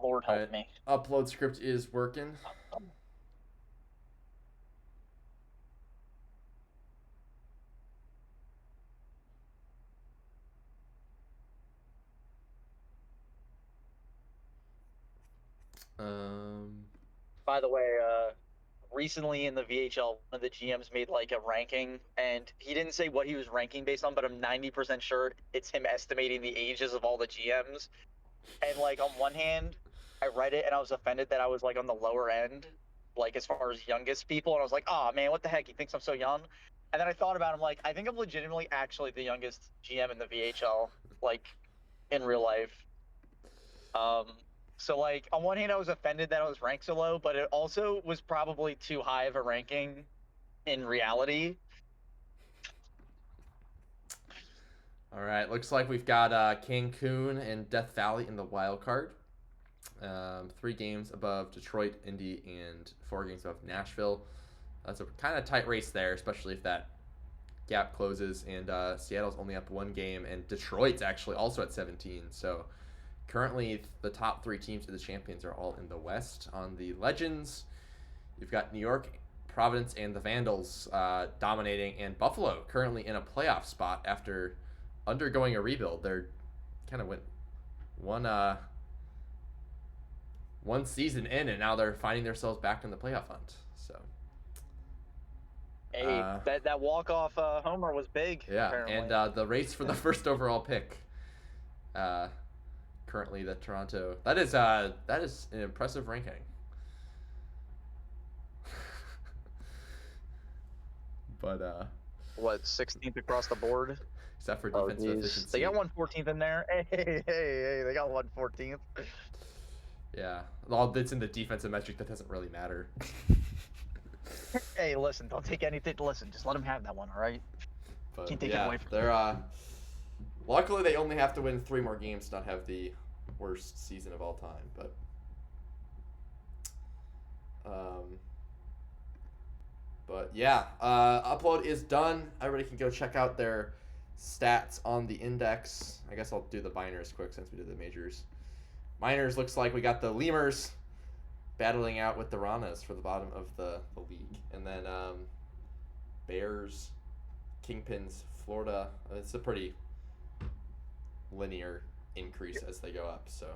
Lord help me. Upload script is working. By the way, recently in the VHL, one of the GMs made like a ranking, and he didn't say what he was ranking based on, but I'm 90% sure it's him estimating the ages of all the GMs. And like on one hand, I read it and I was offended that I was like on the lower end, like as far as youngest people, and I was like, oh man, what the heck? He thinks I'm so young. And then I thought about it, I'm like, I think I'm legitimately actually the youngest GM in the VHL, like in real life. So like on one hand I was offended that I was ranked so low, but it also was probably too high of a ranking in reality. All right, looks like we've got Cancun and Death Valley in the wild card. 3 games above Detroit, Indy, and 4 games above Nashville. That's a kind of tight race there, especially if that gap closes. And Seattle's only up 1 game, and Detroit's actually also at 17. So currently, the top 3 teams of the champions are all in the West. On the Legends, you've got New York, Providence, and the Vandals dominating, and Buffalo currently in a playoff spot after undergoing a rebuild. They're kind of went one season in, and now they're finding themselves back in the playoff hunt. So, hey, that walk-off homer was big. Yeah, apparently. and the race for the first overall pick. Currently, the Toronto. That is an impressive ranking. But what, 16th across the board? Except for defensive efficiency. They got 114th in there. Hey, they got 114th. Yeah, all that's in the defensive metric that doesn't really matter. Hey, listen, don't take anything. Listen, just let them have that one, all right? But Can't take it yeah, away from they're luckily they only have to win 3 more games to not have the worst season of all time. But yeah, upload is done. Everybody can go check out their stats on the index. I guess I'll do the minors quick since we did the majors. Minors looks like we got the Lemurs battling out with the Ranas for the bottom of the league. And then Bears, Kingpins, Florida. It's a pretty linear increase as they go up. So,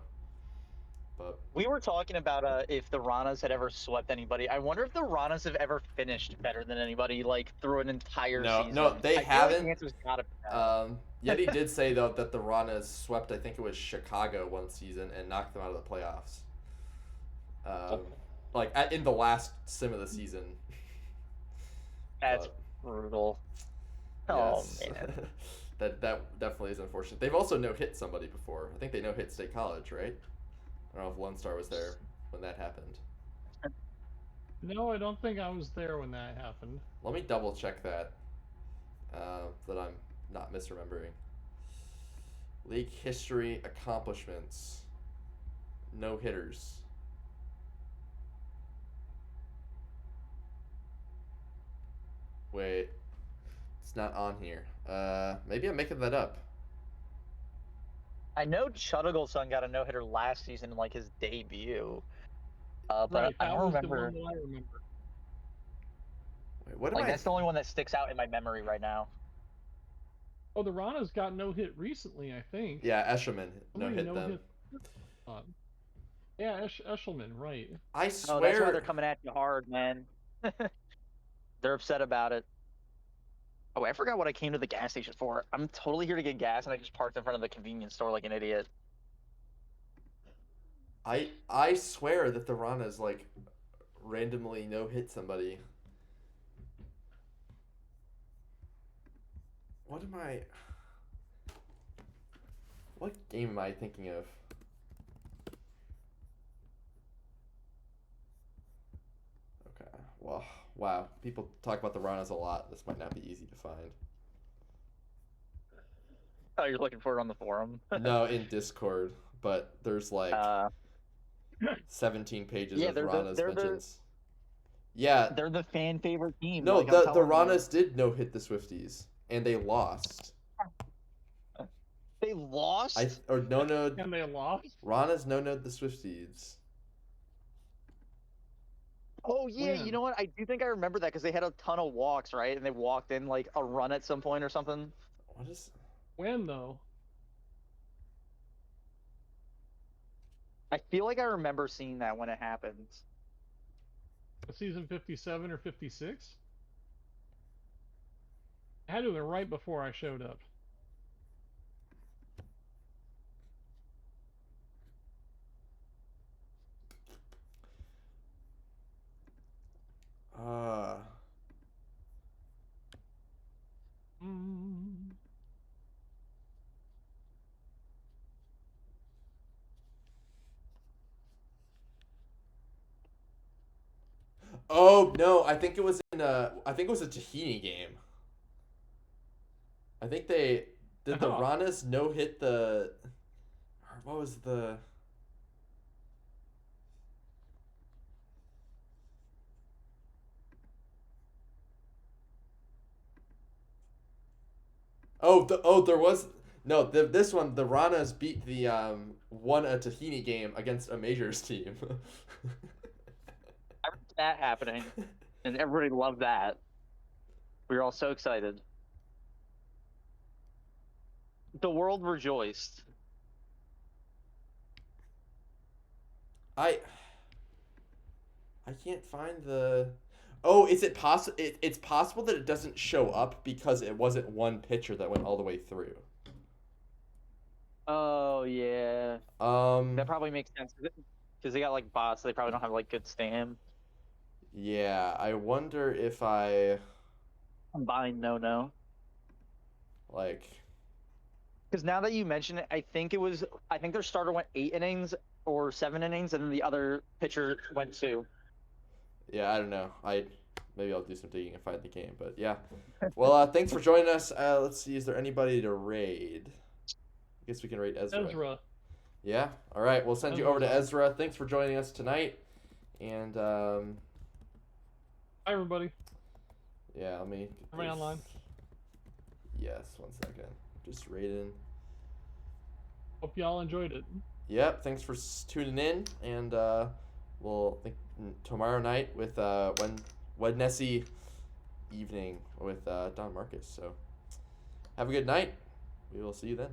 but We were talking about if the Ranas had ever swept anybody. I wonder if the Ranas have ever finished better than anybody, like through an entire season. no, they I feel like haven't. the answer's gotta be that. Yeti did say though that the Ranas swept, I think it was Chicago one season and knocked them out of the playoffs. In the last sim of the season. That's brutal. Yes. Oh man. that definitely is unfortunate. They've also no-hit somebody before. I think they no-hit State College, right? I don't know if Lonestar was there when that happened. No, I don't think I was there when that happened. Let me double check that. That I'm not misremembering. League history accomplishments. No hitters. Wait. It's not on here. Maybe I'm making that up. I know Chuddagleson got a no-hitter last season in like his debut. But Right, I that don't was remember. the one that I remember. Wait, what am Like I? that's the only one that sticks out in my memory right now. Oh, the Ranas got no hit recently, I think. Yeah, Eshelman Somebody no-hit them. Yeah, Eshelman, right. I Oh, that's swear. why they're coming at you hard, man. They're upset about it. Oh, I forgot what I came to the gas station for. I'm totally here to get gas, and I just parked in front of the convenience store like an idiot. I swear that the Ranas like randomly no-hit somebody. What am I? What game am I thinking of? Okay. Well, wow. People talk about the Ranas a lot. This might not be easy to find. Oh, you're looking for it on the forum? No, in Discord, but there's like 17 pages yeah, of they're Ranas they're mentions. Yeah. They're the fan favorite team. No, like I'm the telling you. Ranas did no-hit the Swifties, and they lost. They lost? No-no. And they lost? Ranas no-no'd the Swifties. Oh yeah, When? you know what? I do think I remember that because they had a ton of walks, right? And they walked in like a run at some point or something. What is? When, though? I feel like I remember seeing that when it happened. Season 57 or 56? It had to have been right before I showed up. Oh no! I think it was in I think it was a Tahini game. I think they did the Ranas no hit the. Or what was the? There was no this one the Ranas beat the won a Tahini game against a Majors team. I remember that happening, and everybody loved that. We were all so excited. The world rejoiced. I can't find the. Oh, is it possible? It's possible that it doesn't show up because it wasn't one pitcher that went all the way through. Oh yeah. That probably makes sense because they got like bots. So they probably don't have like good stam. Yeah, I wonder if I Combined no. like. Because now that you mention it, I think their starter went 8 innings or 7 innings, and then the other pitcher went 2. Yeah, I don't know. Maybe I'll do some digging and find the game, but yeah. Well, thanks for joining us. Let's see. Is there anybody to raid? I guess we can raid Ezra. Yeah. All right. We'll send you over to Ezra. Thanks for joining us tonight. And Hi, everybody. Yeah. Let me. Am I online? Yes. 1 second. Just raiding. Hope y'all enjoyed it. Yep. Thanks for tuning in, and we'll think tomorrow night with Wednesday evening with Don Marcus. So have a good night. We will see you then.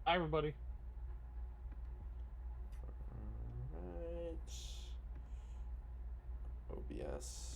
Bye, everybody. Alright. OBS.